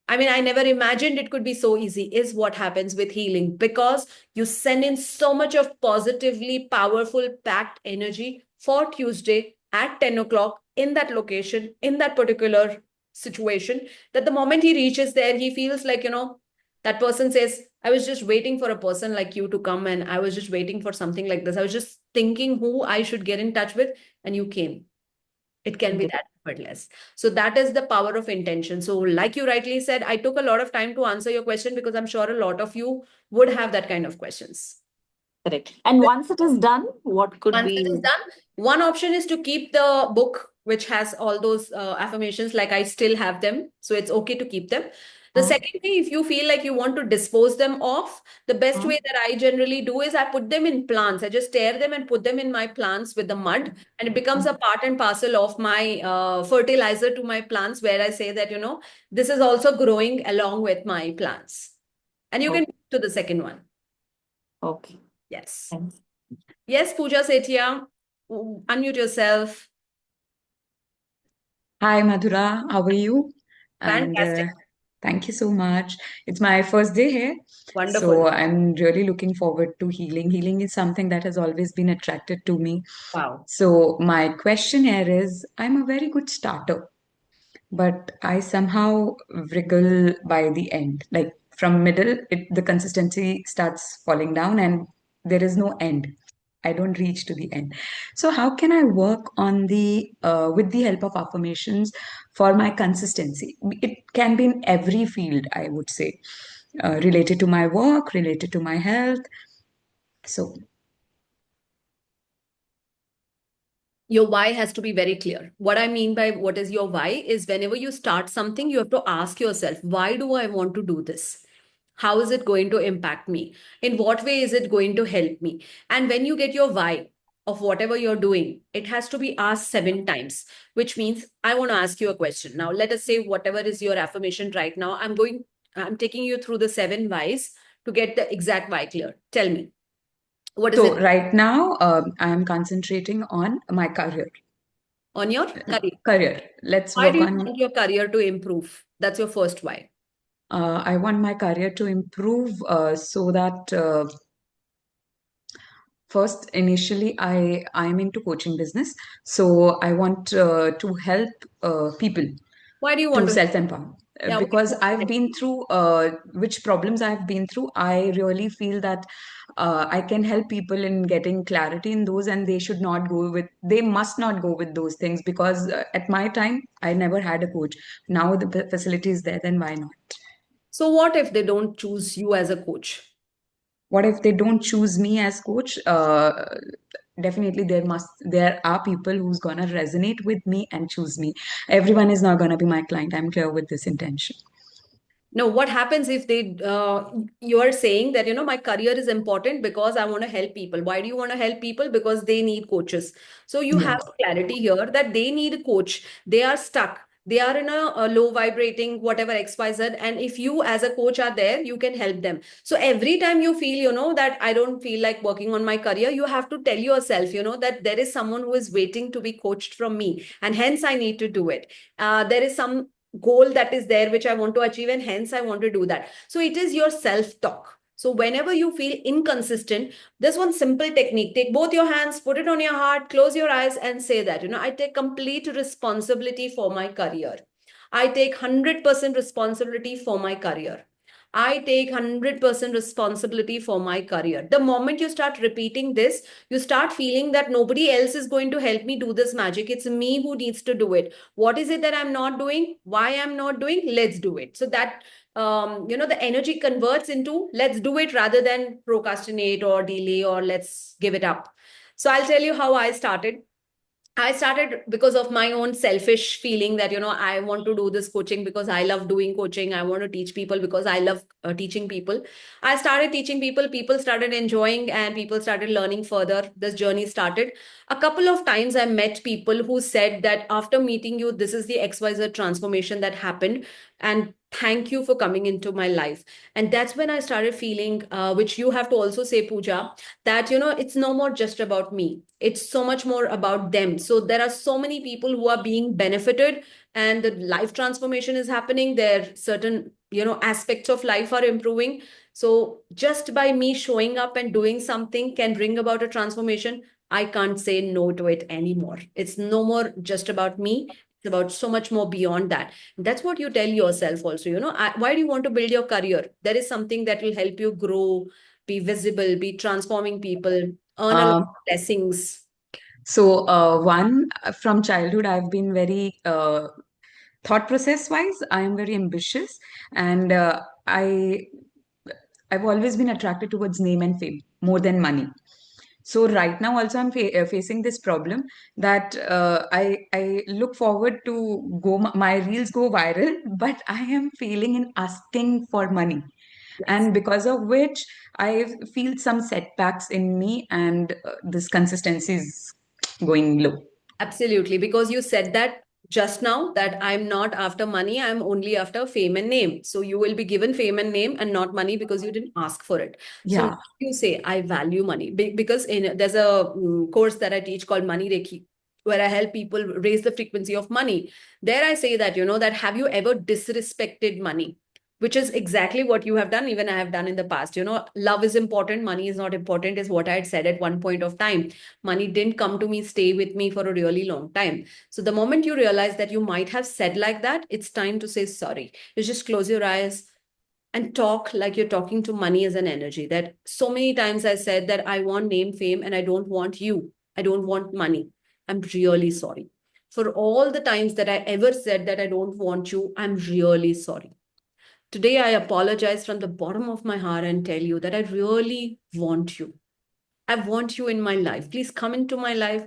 I mean, I never imagined it could be so easy, is what happens with healing, because you send in so much of positively powerful, packed energy for Tuesday at 10 o'clock in that location, in that particular situation, that the moment he reaches there, he feels like, that person says, I was just waiting for a person like you to come, and I was just waiting for something like this. I was just thinking who I should get in touch with, and you came. It can be Great. that effortless. So that is the power of intention. So like you rightly said, I took a lot of time to answer your question because I'm sure a lot of you would have that kind of questions. Correct. And once it is done, what could Once it is be? done, one option is to keep the book, which has all those affirmations. Like I still have them, so it's okay to keep them. The Huh? second thing, if you feel like you want to dispose them off, the best Huh? way that I generally do is I put them in plants. I just tear them and put them in my plants with the mud, and it becomes a part and parcel of my fertilizer to my plants, where I say that, this is also growing along with my plants. And you can Okay. go to the second one. Okay. Yes. Thanks. Yes, Pooja Sethia, unmute yourself. Hi, Madhura. How are you? And Fantastic. thank you so much. It's my first day here, Wonderful. so I'm really looking forward to healing. Healing is something that has always been attracted to me. Wow. So, my question here is I'm a very good starter, but I somehow wriggle by the end. Like from middle, the consistency starts falling down and there is no end. I don't reach to the end. So how can I work on the with the help of affirmations for my consistency? It can be in every field, I would say, related to my work, related to my health. So Your why has to be very clear. What I mean by what is your why is, whenever you start something, you have to ask yourself, why do I want to do this? How is it going to impact me? In what way is it going to help me? And when you get your why of whatever you're doing, it has to be asked 7 times, which means I want to ask you a question. Now, let us say whatever is your affirmation right now, I'm taking you through the 7 whys to get the exact why clear. Tell me, what is so it right now, I am concentrating on my career. on your career? Career. Let's Why do work you on. want your career to improve? That's your first why. I want my career to improve so that first, initially, I'm into coaching business, so I want to help people Why do you want to to? self-empower. Yeah, why do you Because want I've to? been through which problems I've been through, I really feel that I can help people in getting clarity in those, and they must not go with those things because at my time, I never had a coach. Now the facility is there, then why not? So what if they don't choose you as a coach? What if they don't choose me as coach? Definitely there are people who's gonna resonate with me and choose me. Everyone is not gonna be my client. I'm clear with this intention. No, what happens if you are saying that, my career is important because I want to help people. Why do you want to help people? Because they need coaches. So you have Yes. clarity here that they need a coach. They are stuck. They are in a low vibrating, whatever XYZ. And if you as a coach are there, you can help them. So every time you feel, that I don't feel like working on my career, you have to tell yourself, that there is someone who is waiting to be coached from me. And hence I need to do it. There is some goal that is there which I want to achieve, and hence I want to do that. So it is your self talk. So whenever you feel inconsistent, there's one simple technique. Take both your hands, put it on your heart, close your eyes, and say that, I take complete responsibility for my career. I take 100% responsibility for my career. I take 100% responsibility for my career. The moment you start repeating this, you start feeling that nobody else is going to help me do this magic. It's me who needs to do it. What is it that I'm not doing? Why I'm not doing? Let's do it. So that the energy converts into let's do it rather than procrastinate or delay or let's give it up. So I'll tell you how I started. I started because of my own selfish feeling that, I want to do this coaching because I love doing coaching. I want to teach people because I love teaching people. I started teaching people, people started enjoying, and people started learning further. This journey started. A couple of times I met people who said that after meeting you, this is the XYZ transformation that happened. And thank you for coming into my life. And that's when I started feeling, which you have to also say, Pooja, that it's no more just about me, it's so much more about them. So there are so many people who are being benefited, and the life transformation is happening there. Certain aspects of life are improving. So just by me showing up and doing something can bring about a transformation. I can't say no to it anymore. It's no more just about me. It's about so much more beyond that. That's what you tell yourself also. Why do you want to build your career? There is something that will help you grow, be visible, be transforming people, earn a lot Um, of blessings. so, one, from childhood, I've been very thought process wise, I am very ambitious, and I've always been attracted towards name and fame more than money. So right now also I'm facing this problem that I look forward to my reels go viral, but I am failing in asking for money, Yes. and because of which I feel some setbacks in me, and this consistency is going low. Absolutely, because you said that just now that I'm not after money, I'm only after fame and name. So you will be given fame and name and not money because you didn't ask for it. So now Yeah. you say, I value money. Because there's a course that I teach called Money Reiki, where I help people raise the frequency of money. There I say that, that have you ever disrespected money? Which is exactly what you have done, even I have done in the past. Love is important, money is not important, is what I had said at one point of time. Money didn't come to me, stay with me for a really long time. So the moment you realize that you might have said like that, it's time to say sorry. You just close your eyes and talk like you're talking to money as an energy. That so many times I said that I want name, fame, and I don't want you. I don't want money. I'm really sorry. For all the times that I ever said that I don't want you, I'm really sorry. Today, I apologize from the bottom of my heart and tell you that I really want you. I want you in my life. Please come into my life,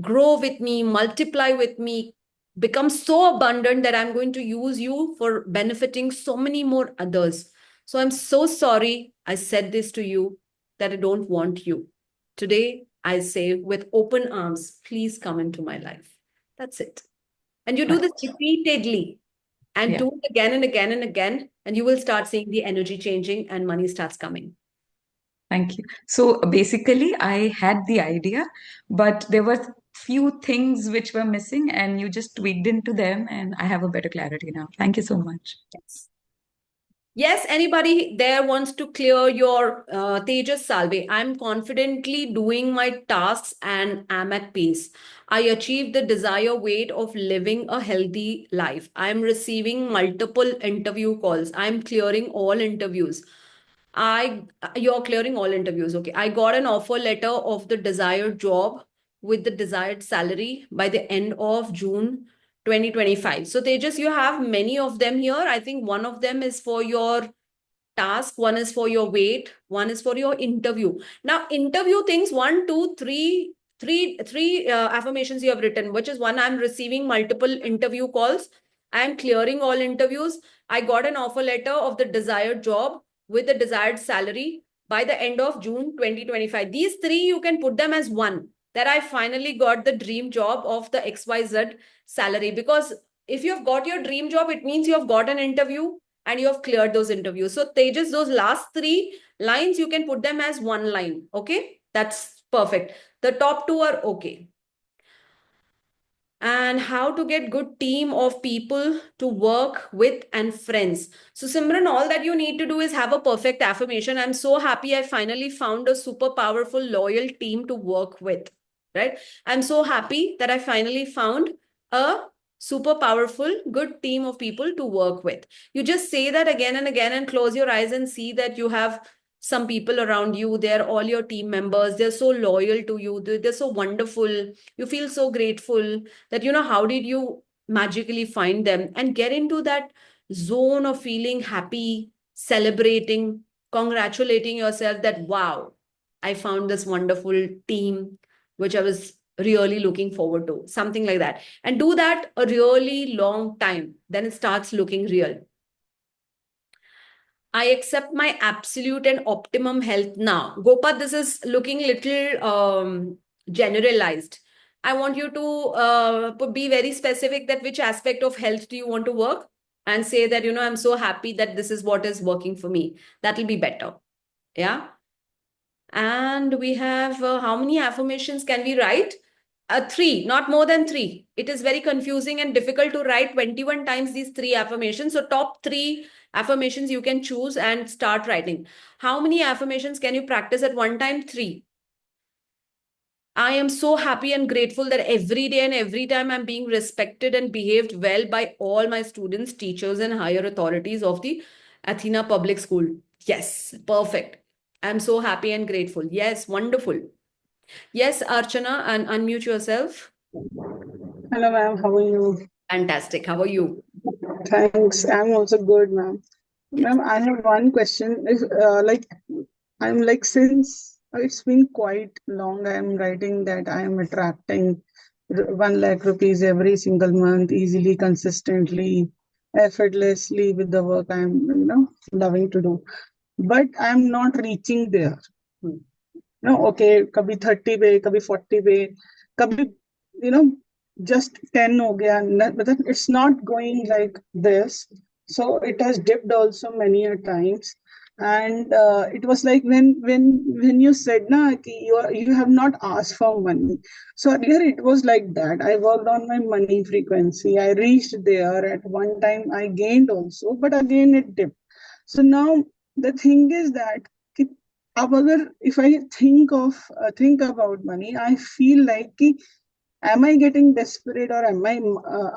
grow with me, multiply with me, become so abundant that I'm going to use you for benefiting so many more others. So I'm so sorry I said this to you that I don't want you. Today, I say with open arms, please come into my life. That's it. And you do this Right. repeatedly and Yeah. do it again and again and again, and you will start seeing the energy changing and money starts coming. Thank you. So basically, I had the idea, but there were few things which were missing, and you just tweaked into them, and I have a better clarity now. Thank you so much. Yes. Yes, anybody there wants to clear your Tejas Salve. I'm confidently doing my tasks and am at peace. I achieved the desired weight of living a healthy life. I'm receiving multiple interview calls. I'm clearing all interviews. You're clearing all interviews. Okay. I got an offer letter of the desired job with the desired salary by the end of June 2025. So Tejas, you have many of them here. I think one of them is for your task, one is for your weight, one is for your interview. Now interview things, one two three three affirmations you have written, which is one, I'm receiving multiple interview calls, I'm clearing all interviews, I got an offer letter of the desired job with the desired salary by the end of June 2025. These three you can put them as one, that I finally got the dream job of the XYZ salary. Because if you have got your dream job, it means you have got an interview and you have cleared those interviews. So Tejas, those last three lines, you can put them as one line. Okay, that's perfect. The top two are okay. and how to get good team of people to work with and friends. So Simran, all that you need to do is have a perfect affirmation. I'm so happy I finally found a super powerful loyal team to work with, right? I'm so happy that I finally found a super powerful good team of people to work with. You just say that again and again and close your eyes and see that you have some people around you. They're all your team members. They're so loyal to you. They're so wonderful. You feel so grateful that, how did you magically find them and get into that zone of feeling happy, celebrating, congratulating yourself that, wow, I found this wonderful team, which I was really looking forward to, something like that. And do that a really long time. Then it starts looking real. I accept my absolute and optimum health now. Gopa, this is looking little generalized. I want you to be very specific that which aspect of health do you want to work and say that, I'm so happy that this is what is working for me. That'll be better. Yeah. And we have how many affirmations can we write? Three, not more than three. It is very confusing and difficult to write 21 times these three affirmations. So, top three affirmations you can choose and start writing. How many affirmations can you practice at one time? Three. I am so happy and grateful that every day and every time I'm being respected and behaved well by all my students, teachers, and higher authorities of the Athena Public School. Yes, perfect. I'm so happy and grateful. Yes, wonderful. Yes, Archana, and unmute yourself. Hello, ma'am. How are you? Fantastic. How are you? Thanks. I'm also good, ma'am. Yes. Ma'am, I have one question. If I'm like since it's been quite long, I'm writing that I am attracting 1 lakh rupees every single month, easily, consistently, effortlessly with the work I'm loving to do. But I'm not reaching there. Hmm. Okay, कभी 30 पे कभी 40 पे कभी you know just 10 हो गया but then it's not going like this, so it has dipped also many a times. And it was like when you said na ki you have not asked for money, so earlier it was like that. I worked on my money frequency, I reached there at one time, I gained also, but again it dipped. So now the thing is that अब अगर if I think about money, I feel like कि am I getting desperate, or am I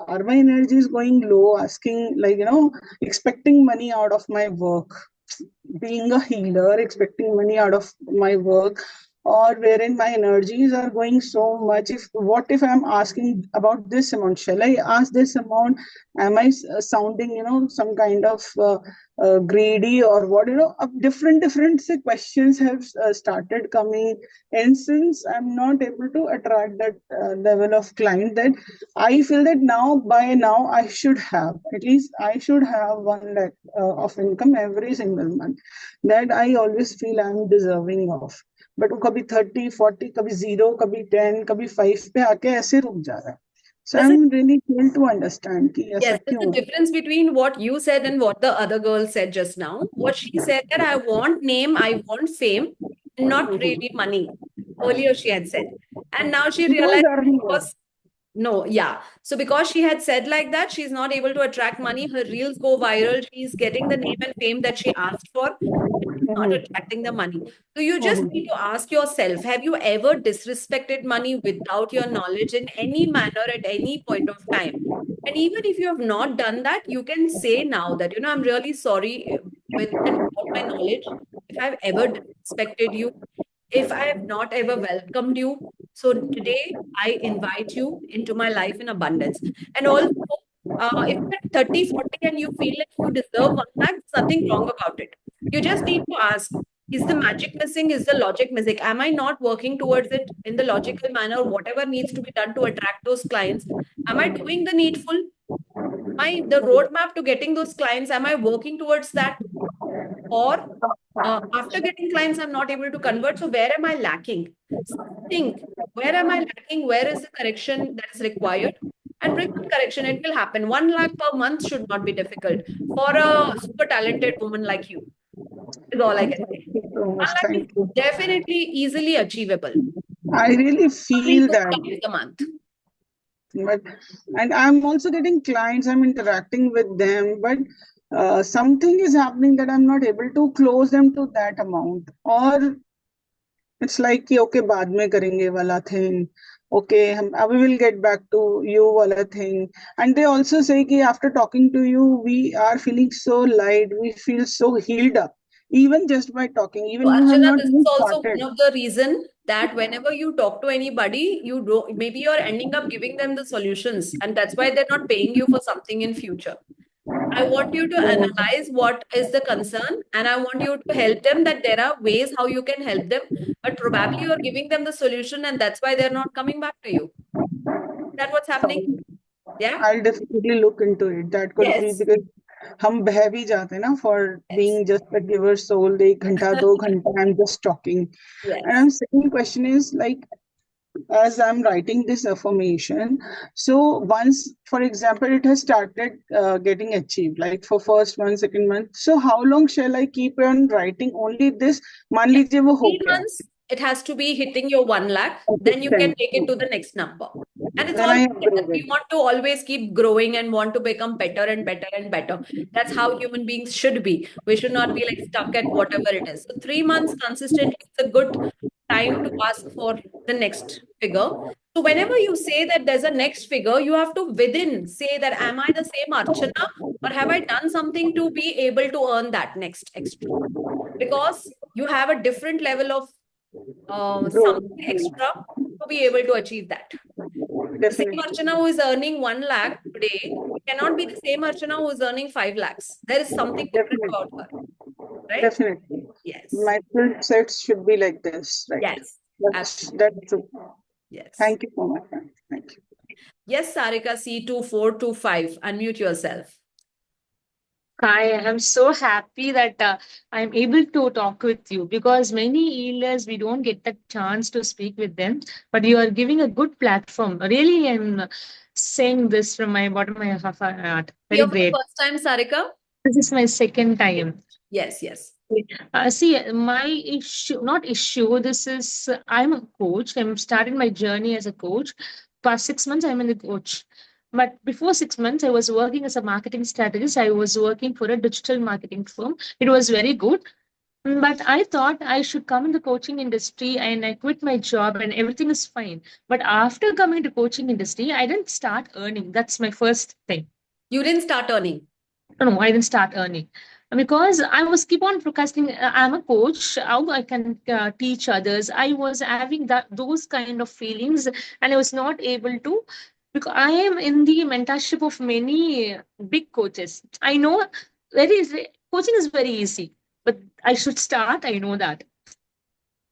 are my energies going low, asking expecting money out of my work, being a healer, expecting money out of my work, or wherein my energies are going so much. If what if I'm asking about this amount, shall I ask this amount? Am I sounding some kind of greedy, or what? Different say, questions have started coming, and since I'm not able to attract that level of client, that I feel that by now I should have, at least I should have 1 lakh of income every single month, that I always feel I'm deserving of. But वो कभी 30, 40, कभी 0, कभी 10, कभी 5 पे आके ऐसे रुक जा रहा है. So There's a, I'm really fail to understand कि ऐसा yes, there's क्यों a difference between what you said and what the other girl said just now. What she said that I want name, I want fame, not है. really money. Earlier she had said. And now she It was realized earlier. because no, yeah. So because she had said like that, she's not able to attract money. Her reels go viral. She's getting the name and fame that she asked for, not attracting the money. So you just need to ask yourself, have you ever disrespected money without your knowledge in any manner at any point of time? And even if you have not done that, you can say now that, I'm really sorry with and without my knowledge, if I've ever disrespected you, if I have not ever welcomed you. So today I invite you into my life in abundance. And also, if you're 30, 40 and you feel like you deserve 1 lakh, there's nothing wrong about it. You just need to ask, is the magic missing? Is the logic missing? Am I not working towards it in the logical manner? Whatever needs to be done to attract those clients, am I doing the needful? The roadmap to getting those clients, am I working towards that? Or after getting clients, I'm not able to convert. So where am I lacking? Think, where am I lacking? Where is the correction that is required? And bring the correction. It will happen. 1 lakh per month should not be difficult for a super talented woman like you. Is all I can say. Thank you so 1 much. lakh is Thank you. definitely easily achievable. I really Only feel two that. times a month. But and I'm also getting clients, I'm interacting with them, but something is happening that I'm not able to close them to that amount. Or it's like कि okay बाद में करेंगे वाला thing. Okay, we will get back to you wala thing. And they also say कि after talking to you, we are feeling so light, we feel so healed up. Even just by talking, So even you have Archana, not this is even also started. one of the reason that whenever you talk to anybody, you do maybe you're ending up giving them the solutions, and that's why they're not paying you for something in future. I want you to analyze what is the concern, and I want you to help them that there are ways how you can help them, but probably you're giving them the solution, and that's why they're not coming back to you. That what's happening? Yeah? I'll definitely look into it. That could be Yes. because हम बह भी जाते हैं ना for Yes. being just a giver soul. एक घंटा दो घंटा I'm just talking. And Yes. I'm second question is like as I'm writing this affirmation. So once, for example, it has started getting achieved, like for first month, second month. So how long shall I keep on writing only this? मान Yeah. लीजिए वो हो 3 गया. months, it has to be hitting your 1 lakh. Then you can Consistent. take it to the next number. And it's Then all I better. upgrade We it. want to always keep growing and want to become better and better and better. That's how human beings should be. We should not be like stuck at whatever it is. So 3 months consistently is a good time to ask for the next figure. So whenever you say that there's a next figure, you have to within say that am I the same Archana or have I done something to be able to earn that next extra? Because you have a different level of Growth. something extra to be able to achieve that. The same Definitely. Archana who is earning 1 lakh today cannot be the same Archana who is earning 5 lakhs. There is something different Definitely. about her, right? Definitely. Yes. My skill sets should be like this, right? Yes. That's Absolutely. true. Yes. Thank you so much, ma'am. Thank you. Yes, Sarika C2425. Unmute yourself. Hi, I'm so happy that I'm able to talk with you because many healers we don't get the chance to speak with them, but you are giving a good platform. Really, I'm saying this from my bottom of my heart. Very Here for the great. first time, Sarika? This is my second time. Yes, yes. See, my issue, not issue, this is I'm a coach. I'm starting my journey as a coach. Past 6 months, I'm in the coach. But before 6 months, I was working as a marketing strategist. I was working for a digital marketing firm. It was very good. But I thought I should come in the coaching industry and I quit my job and everything is fine. But after coming to coaching industry, I didn't start earning. That's my first thing. You didn't start earning. No, I didn't start earning because I was keep on procrastinating. I'm a coach. How I can teach others? I was having those kind of feelings, and I was not able to because I am in the mentorship of many big coaches. I know very coaching is very easy, but I should start. I know that.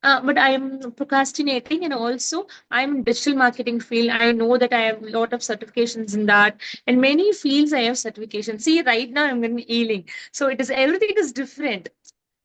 But I'm procrastinating, and also I'm in digital marketing field. I know that I have a lot of certifications in that, and many fields I have certifications. See, right now I'm in healing, so it is everything is different.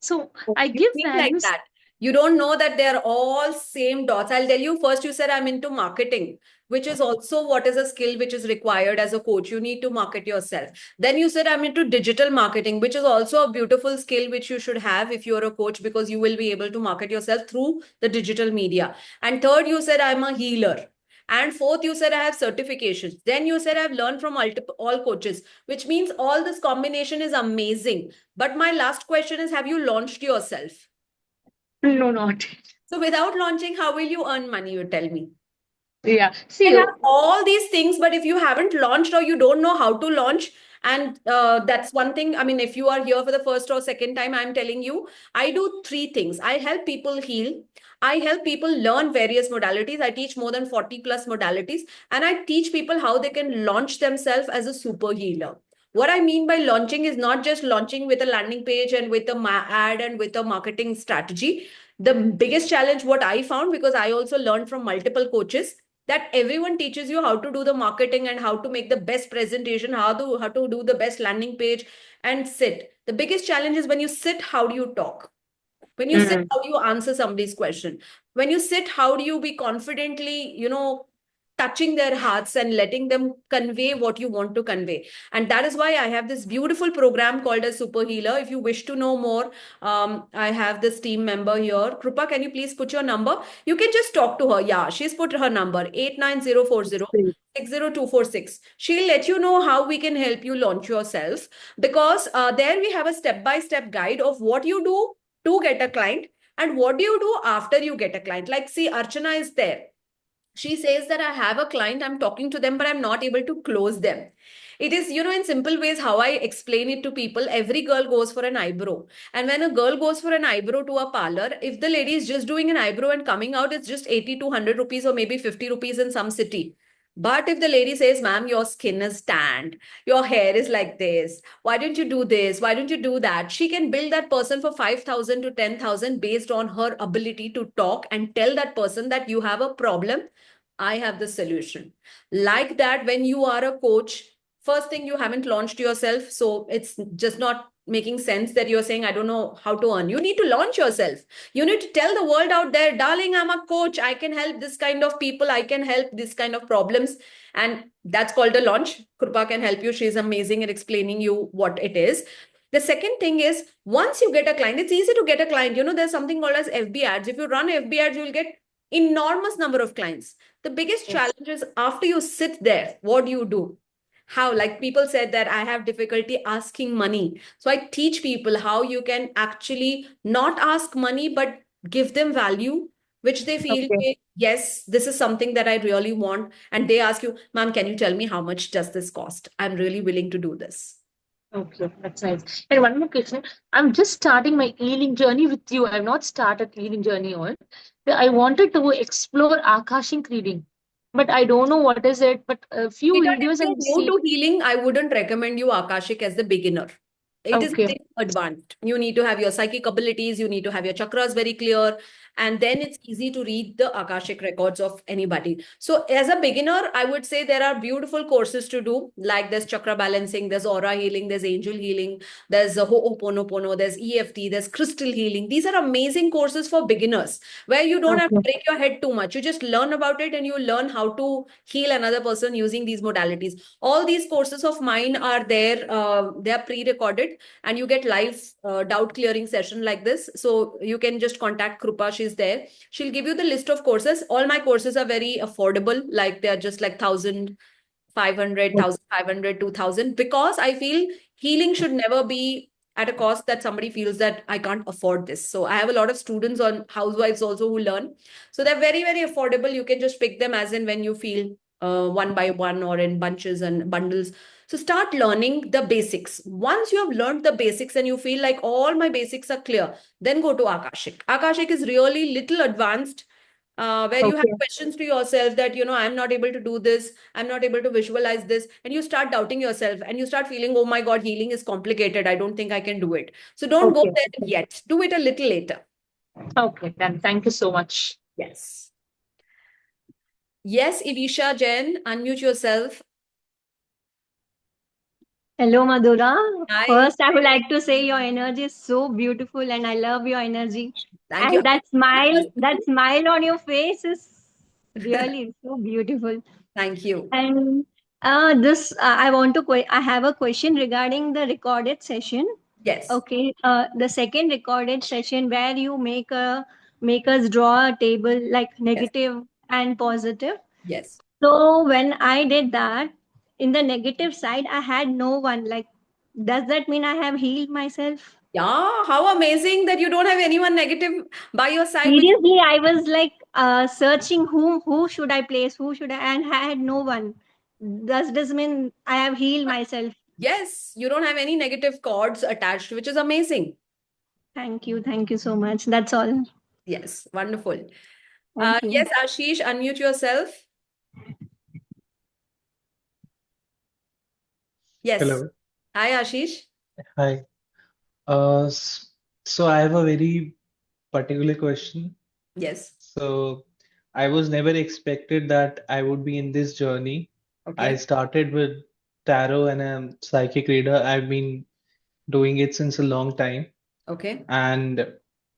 So I You give think like thanks. that. You don't know that they're all same dots. I'll tell you first, you said I'm into marketing, which is also what is a skill which is required as a coach. You need to market yourself. Then you said I'm into digital marketing, which is also a beautiful skill which you should have if you're a coach because you will be able to market yourself through the digital media. And third, you said I'm a healer. And fourth, you said I have certifications. Then you said I've learned from all coaches, which means all this combination is amazing. But my last question is, have you launched yourself? No, not. So without launching, how will you earn money? You tell me. Yeah. You See, can have all these things, but if you haven't launched or you don't know how to launch, and that's one thing. I mean, if you are here for the first or second time, I'm telling you, I do three things. I help people heal. I help people learn various modalities. I teach more than 40 plus modalities, and I teach people how they can launch themselves as a super healer. What I mean by launching is not just launching with a landing page and with a ad and with a marketing strategy. The biggest challenge, what I found, because I also learned from multiple coaches, that everyone teaches you how to do the marketing and how to make the best presentation, how to do the best landing page and sit. The biggest challenge is when you sit, how do you talk? When you sit, mm, how do you answer somebody's question? When you sit, how do you be confidently, touching their hearts and letting them convey what you want to convey. And that is why I have this beautiful program called as Super Healer. If you wish to know more, I have this team member here. Krupa, can you please put your number? You can just talk to her. Yeah, she's put her number 89040 Great. 60246. She'll let you know how we can help you launch yourself, because there we have a step-by-step guide of what you do to get a client and what do you do after you get a client. Like, see, Archana is there. She says that I have a client, I'm talking to them, but I'm not able to close them. It is, in simple ways, how I explain it to people. Every girl goes for an eyebrow. And when a girl goes for an eyebrow to a parlor, if the lady is just doing an eyebrow and coming out, it's just 80 to 100 rupees or maybe 50 rupees in some city. But if the lady says, ma'am, your skin is tanned, your hair is like this, why don't you do this? Why don't you do that? She can build that person for 5,000 to 10,000 based on her ability to talk and tell that person that you have a problem. I have the solution. Like that, when you are a coach, first thing, you haven't launched yourself. So it's just not making sense that you're saying, I don't know how to earn. You need to launch yourself. You need to tell the world out there, darling, I'm a coach. I can help this kind of people. I can help this kind of problems. And that's called a launch. Krupa can help you. She's amazing at explaining you what it is. The second thing is, once you get a client, it's easy to get a client. There's something called as FB ads. If you run FB ads, you'll get enormous number of clients. The biggest challenge is after you sit there, what do you do? How, like people said that I have difficulty asking money. So I teach people how you can actually not ask money, but give them value, which they feel, Okay. yes, this is something that I really want. And they ask you, ma'am, can you tell me how much does this cost? I'm really willing to do this. Okay, that's nice. And one more question. I'm just starting my healing journey with you. I've not started healing journey on. I wanted to explore Akashic reading, but I don't know what is it. But a few Sweetheart, if videos you're and new see. to healing, I wouldn't recommend you Akashic as the beginner. It is Okay, very advanced. You need to have your psychic abilities, you need to have your chakras very clear, and then it's easy to read the Akashic records of anybody. So, as a beginner, I would say there are beautiful courses to do, like there's chakra balancing, there's aura healing, there's angel healing, there's Ho'oponopono, there's EFT, there's crystal healing. These are amazing courses for beginners where you don't have to okay, break your head too much. You just learn about it and you learn how to heal another person using these modalities. All these courses of mine are there, they are pre-recorded, and you get live doubt clearing session like this. So you can just contact Krupa, she's there. She'll give you the list of courses. All my courses are very affordable, like they're just like 1,500, 1,500, 2,000, because I feel healing should never be at a cost that somebody feels that I can't afford this. So I have a lot of students on housewives also who learn. So they're very, very affordable. You can just pick them as in when you feel, one by one or in bunches and bundles. So start learning the basics. Once you have learned the basics and you feel like all my basics are clear, then go to Akashic. Akashic is really little advanced, where you have okay, questions to yourself that, I'm not able to do this, I'm not able to visualize this, and you start doubting yourself and you start feeling, oh my God, healing is complicated. I don't think I can do it. So don't go okay, there yet. Do it a little later. okay. Then thank you so much. Yes. Yes, Ivisha Jain, unmute yourself. Hello, Madhura. Hi. First, I would like to say your energy is so beautiful and I love your energy. Thank you. And that smile on your face is really so beautiful. Thank you. And I have a question regarding the recorded session. Yes. Okay, the second recorded session where you make us draw a table like Yes. negative and positive. Yes. So when I did that, in the negative side, I had no one. Like, does that mean I have healed myself? Yeah, how amazing that you don't have anyone negative by your side, which, Seriously, I was like searching who should I place, who should I, and I had no one. Does this mean I have healed myself? yes, you don't have any negative chords attached, which is amazing. Thank you so much. That's all. Yes, wonderful. Thank you. Yes, Ashish, unmute yourself. Yes. Hello. Hi, Ashish. Hi. Uh, s- so I have a very particular question. Yes. So I was never expected that I would be in this journey. I Okay. started with tarot and a psychic reader. I've been doing it since a long time. Okay. And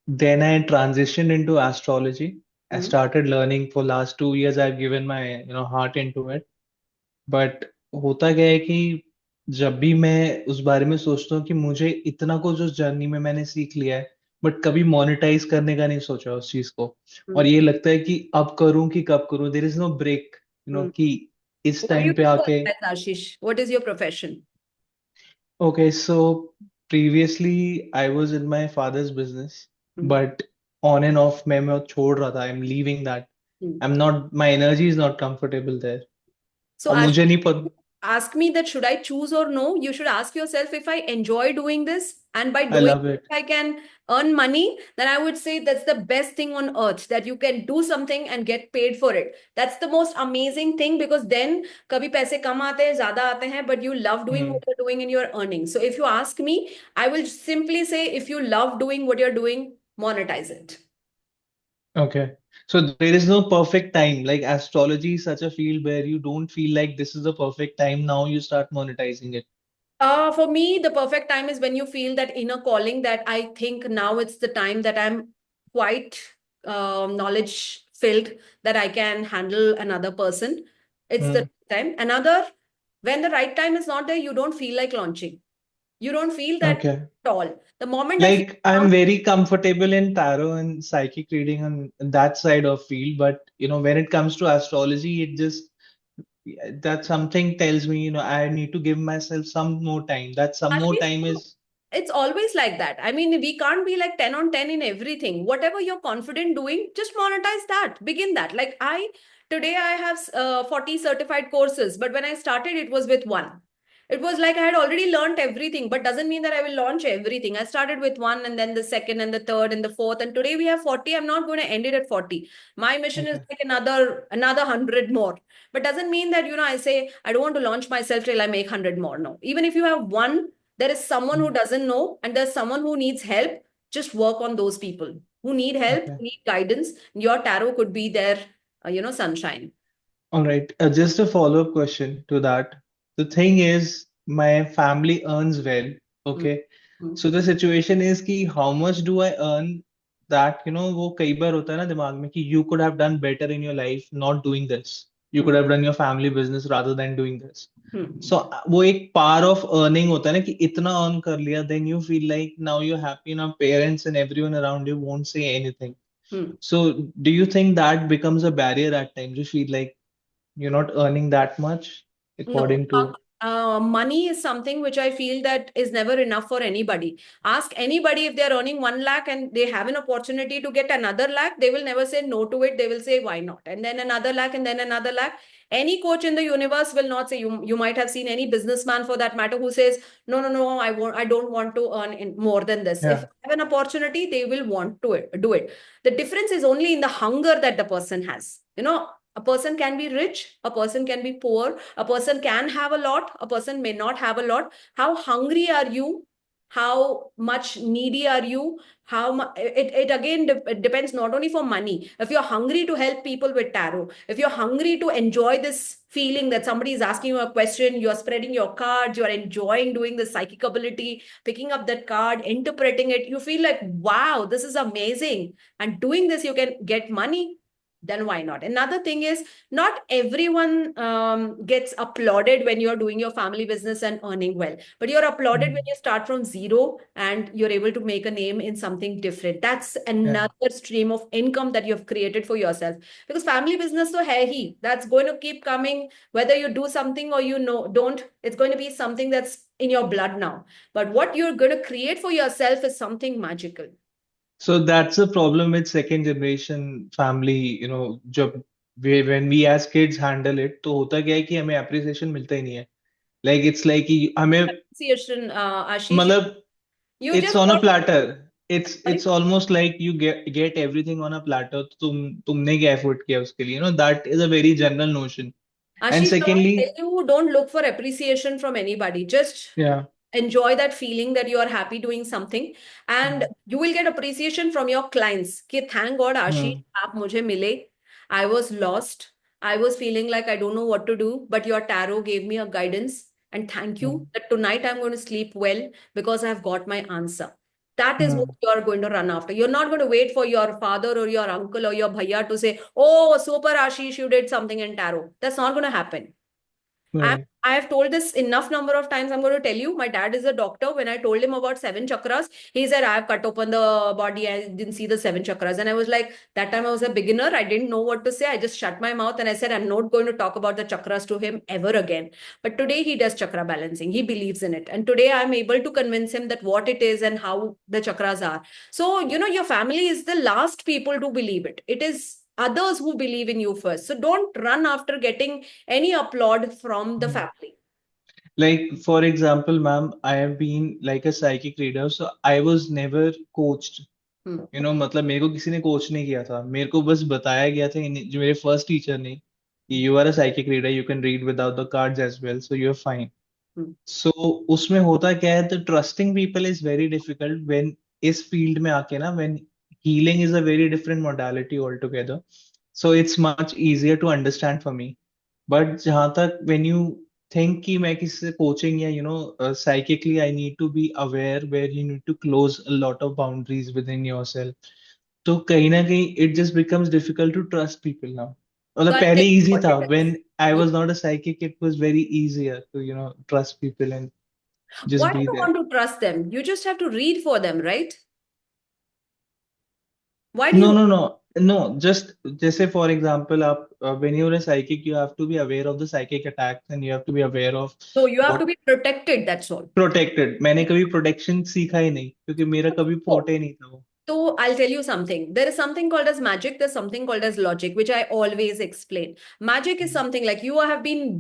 then I transitioned into astrology. I started learning for last 2 years. I've given my heart into it. But होता क्या है कि जब भी मैं उस बारे में सोचता हूँ कि मुझे इतना कुछ उस जर्नी में मैंने सीख लिया है, बट कभी मोनेटाइज करने का नहीं सोचा उस चीज को। और ये लगता है कि अब करूं कि कब करूं, देयर इज नो ब्रेक कि इस What do टाइम you पे do आके। otherwise, Ashish? What is your profession? Okay, so previously I was in my father's business, Hmm. But on and off मैं छोड़ रहा था। I am leaving that. Hmm. I am not, my energy is not comfortable there. So, और Ashish, मुझे नहीं पता। ask me that should I choose or no? You should ask yourself if I enjoy doing this, and by I doing love it, it. I can earn money, then I would say that's the best thing on earth, that you can do something and get paid for it. That's the most amazing thing, because then कभी पैसे कम आते हैं, ज्यादा आते हैं, but you love doing what you're doing and you're earning. So if you ask me, I will simply say if you love doing what you're doing, monetize it. Okay. So there is no perfect time. Like astrology is such a field where you don't feel like this is the perfect time. Now you start monetizing it. For me, the perfect time is when you feel that inner calling, that I think now it's the time that I'm quite knowledge filled, that I can handle another person. It's the Hmm. time. Another, when the right time is not there, you don't feel like launching. You don't feel that Okay. at all. The moment I feel, Like I'm very comfortable in tarot and psychic reading on that side of field, but when it comes to astrology, it just that something tells me, I need to give myself some more time. That some more Ashish, time is. it's always like that. I mean, we can't be like 10 on 10 in everything. Whatever you're confident doing, just monetize that. Begin that. Like today I have 40 certified courses, but when I started, it was with one. It was like I had already learned everything, but doesn't mean that I will launch everything. I started with one, and then the second and the third and the fourth. And today we have 40. I'm not going to end it at 40. My mission is Okay. like another 100 more. But doesn't mean that, I say I don't want to launch myself till I make 100 more. No. Even if you have one, there is someone who Hmm. doesn't know, and there's someone who needs help. Just work on those people who need help, Okay. who need guidance. Your tarot could be their sunshine. All right. Just a follow-up question to that. The thing is, my family earns well. Mm, Okay. mm, So the situation is कि how much do I earn, that वो कई बार होता है ना दिमाग में कि you could have done better in your life not doing this. You mm, could have done your family business rather than doing this. mm, So वो एक power of earning होता है ना कि इतना earn कर लिया, then you feel like now you're happy, now parents and everyone around you won't say anything. mm. So do you think that becomes a barrier at times? You feel like you're not earning that much No, according to. money is something which I feel that is never enough for anybody. Ask anybody if they're earning 1 lakh and they have an opportunity to get another lakh, they will never say no to it. They will say, why not? And then another lakh and then another lakh. Any coach in the universe will not say, you might have seen any businessman for that matter who says, no, no, no, I don't want to earn more than this. If Yeah. I have an opportunity, they will want to do it. The difference is only in the hunger that the person has. A person can be rich, a person can be poor, a person can have a lot, a person may not have a lot. How hungry are you? How much needy are you? How much it again it depends not only for money. If you're hungry to help people with tarot, if you're hungry to enjoy this feeling that somebody is asking you a question, you're spreading your cards, you're enjoying doing the psychic ability, picking up that card, interpreting it, you feel like, wow, this is amazing. And doing this, you can get money, then why not? Another thing is, not everyone gets applauded when you're doing your family business and earning well, but you're applauded when Mm. you start from zero and you're able to make a name in something different. That's Yeah. another stream of income that you've created for yourself, because family business so hai hi, that's going to keep coming whether you do something or don't. It's going to be something that's in your blood now, but what you're going to create for yourself is something magical. So that's the problem with second generation family, जब when we as kids handle it, तो होता क्या है कि हमें appreciation मिलता ही नहीं है. Like it's like कि हमें Appreciation, Ashish, मतलब you it's just on a want. platter. It's Sorry? it's almost like you get everything on a platter. तुमने क्या effort किया उसके लिए, that is a very general notion. And Ashish, so I secondly, tell you, don't look for appreciation from anybody. Just yeah. enjoy that feeling that you are happy doing something, and Mm, you will get appreciation from your clients. Ki, thank God, Ashish, mm, aap mujhe mile. I was lost. I was feeling like I don't know what to do, but your tarot gave me a guidance. And thank you mm. that tonight I'm going to sleep well because I've got my answer. That is what Hmm. you're going to run after. You're not going to wait for your father or your uncle or your bhaiya to say, oh, super Ashish, you did something in tarot. That's not going to happen. Right. I have told this enough number of times. I'm going to tell you, my dad is a doctor. When I told him about 7 chakras, he said, I have cut open the body. I didn't see the 7 chakras. And I was like, that time I was a beginner. I didn't know what to say. I just shut my mouth and I said, I'm not going to talk about the chakras to him ever again. But today he does chakra balancing. He believes in it. And today I'm able to convince him that what it is and how the chakras are. So, your family is the last people to believe it. It is others who believe in you first. So don't run after getting any applaud from the Hmm. family. Like, for example, ma'am, I have been like a psychic reader, so I was never coached. Hmm. मतलब मेरे को किसी ने coach नहीं किया था, मेरे को बस बताया गया था जो मेरे फर्स्ट टीचर ने, कि you are a psychic reader, you can read without the cards as well, so you are fine. Hmm. So उसमें होता क्या है, the trusting people is very difficult when इस फील्ड में आके ना, when healing is a very different modality all together. So it's much easier to understand for me. But जहां तक व्हेन यू थिंक कि मैं किसी से कोचिंग या psychically I need to be aware where you need to close a lot of boundaries within yourself, तो कहीं ना कहीं it just becomes difficult to trust people now. So मतलब I'll tell पहले you easy what था, it is. When I You- was not a psychic it was very easier to trust people and Why just do be you there. want to trust them? You just have to read for them, right? Why do No, you? no, no, no. Just जैसे for example, आप when you're a psychic, you have to be aware of the psychic attacks and you have to be aware of So you have to what be protected, that's all. protected. मैंने कभी protection सीखा ही नहीं, क्योंकि मेरा कभी So, फोटे नहीं था वो. So I'll tell you something. There is something called as magic. There's something called as logic, which I always explain. Magic is something like you have been,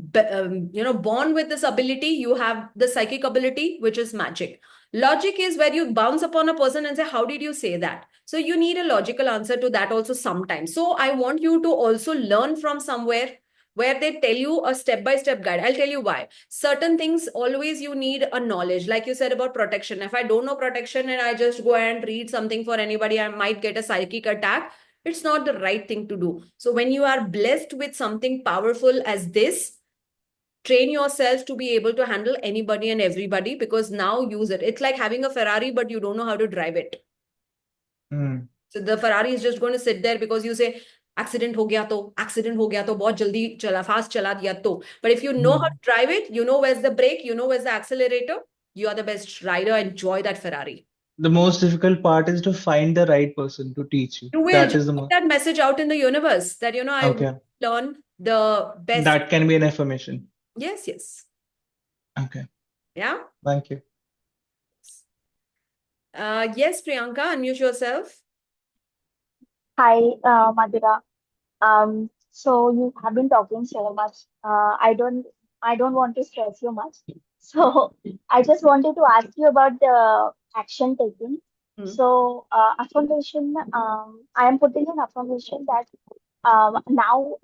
born with this ability. You have the psychic ability, which is magic. Logic is where you bounce upon a person and say, "How did you say that?" So you need a logical answer to that also sometimes. So I want you to also learn from somewhere where they tell you a step-by-step guide. I'll tell you why. Certain things always you need a knowledge, like you said about protection. If I don't know protection and I just go and read something for anybody, I might get a psychic attack. It's not the right thing to do. So when you are blessed with something powerful as this, train yourself to be able to handle anybody and everybody, because now use it. It's like having a Ferrari but you don't know how to drive it. Hmm. So the Ferrari is just going to sit there because you say accident हो गया तो बहुत जल्दी चला fast चला दिया तो. But if you know how Hmm. to drive it, you know where's the brake, you know where's the accelerator, you are the best rider. Enjoy that Ferrari. The most difficult part is to find the right person to teach you. You will That just is the put most. that message out in the universe that I will Okay. learn the best. That can be an affirmation. Yes, yes. Okay. Yeah. Thank you. Yes, Priyanka, unmute yourself. Hi, Madhura. So you have been talking so much. I don't want to stress you much. So I just wanted to ask you about the action taking. Hmm. So affirmation. I am putting an affirmation that now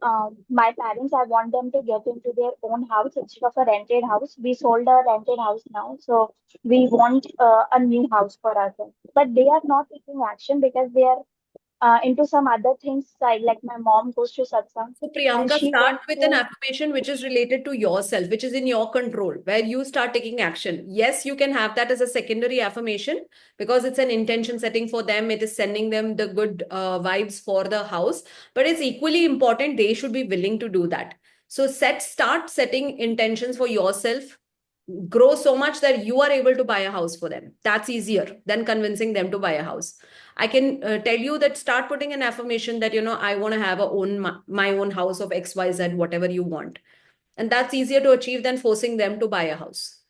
my parents, I want them to get into their own house instead of a rented house. We sold a rented house now, so we want a new house for ourselves. But they are not taking action because they are into some other things like my mom goes to satsang So, and Priyanka, she start wants with an to. affirmation which is related to yourself, which is in your control, where you start taking action. Yes, you can have that as a secondary affirmation because it's an intention setting for them. It is sending them the good vibes for the house, but it's equally important they should be willing to do that. So, start setting intentions for yourself. Grow so much that you are able to buy a house for them. That's easier than convincing them to buy a house. I can tell you that start putting an affirmation that, I want to have my own house of XYZ, whatever you want. And that's easier to achieve than forcing them to buy a house.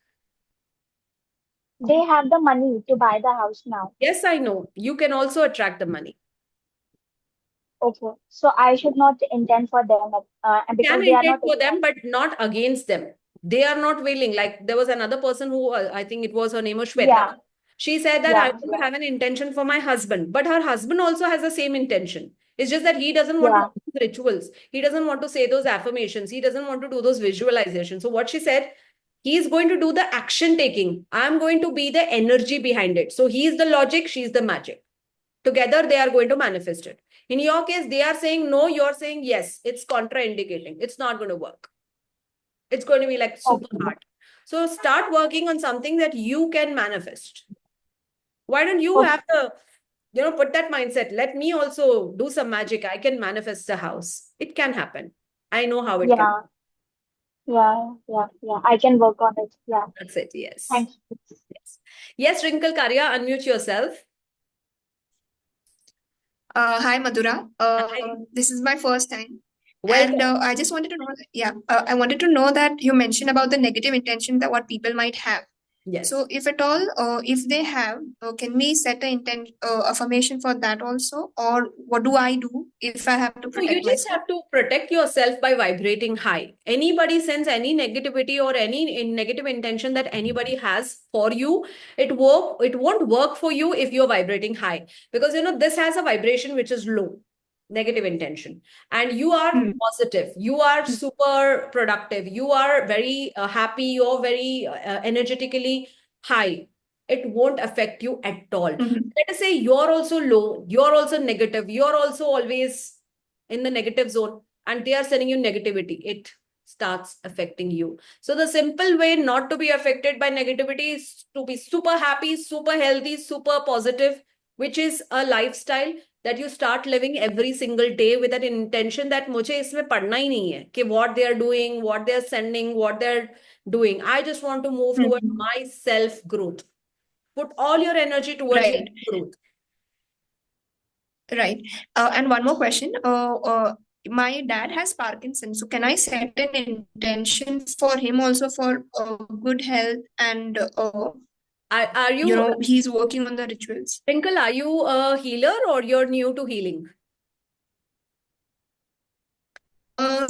They have the money to buy the house now. Yes, I know. You can also attract the money. Okay, so I should not intend for them and Can because they are intend not for taking them, but action. not against them. They are not willing. Like there was another person who, I think it was her name was Shweta. Yeah, She said that I yeah, want to yeah, have an intention for my husband, but her husband also has the same intention. It's just that he doesn't want to yeah. do those rituals. He doesn't want to say those affirmations. He doesn't want to do those visualizations. So what she said, he is going to do the action taking. I'm going to be the energy behind it. So he is the logic, she's the magic. Together, they are going to manifest it. In your case, they are saying no, you're saying yes. It's contraindicating. It's not going to work. It's going to be like super Okay. hard. So start working on something that you can manifest. Why don't you Okay. have the, put that mindset? Let me also do some magic. I can manifest a house. It can happen. I know how it can. Yeah, yeah. I can work on it. Yeah. That's it. Yes. Thank you. Yes. Yes, Wrinkle Karya, unmute yourself. Hi, Madhura. Hi. This is my first time. Welcome. And I just wanted to know, I wanted to know that you mentioned about the negative intention that what people might have. Yes. So, if at all, if they have, can we set an affirmation for that also? Or what do I do if I have to So you protect just myself? have to protect yourself by vibrating high. Anybody sends any negativity or any negative intention that anybody has for you, it won't work for you if you're vibrating high. Because this has a vibration which is low, negative intention. And you are positive, you are super productive, you are very happy, you're very energetically high. It won't affect you at all. Mhm. Let us say you're also low, you're also negative, you're also always in the negative zone, and they are sending you negativity. It starts affecting you. So the simple way not to be affected by negativity is to be super happy, super healthy, super positive, which is a lifestyle that you start living every single day with that intention that मुझे इसमें पढ़ना ही नहीं है कि what they are doing, what they are sending, what they are doing. I just want to move towards Mhm. my self growth. Put all your energy towards your Right, growth. right. And one more question. My dad has Parkinson's, so can I set an intention for him also for good health and Are you, he's working on the rituals. Twinkle, are you a healer or you're new to healing?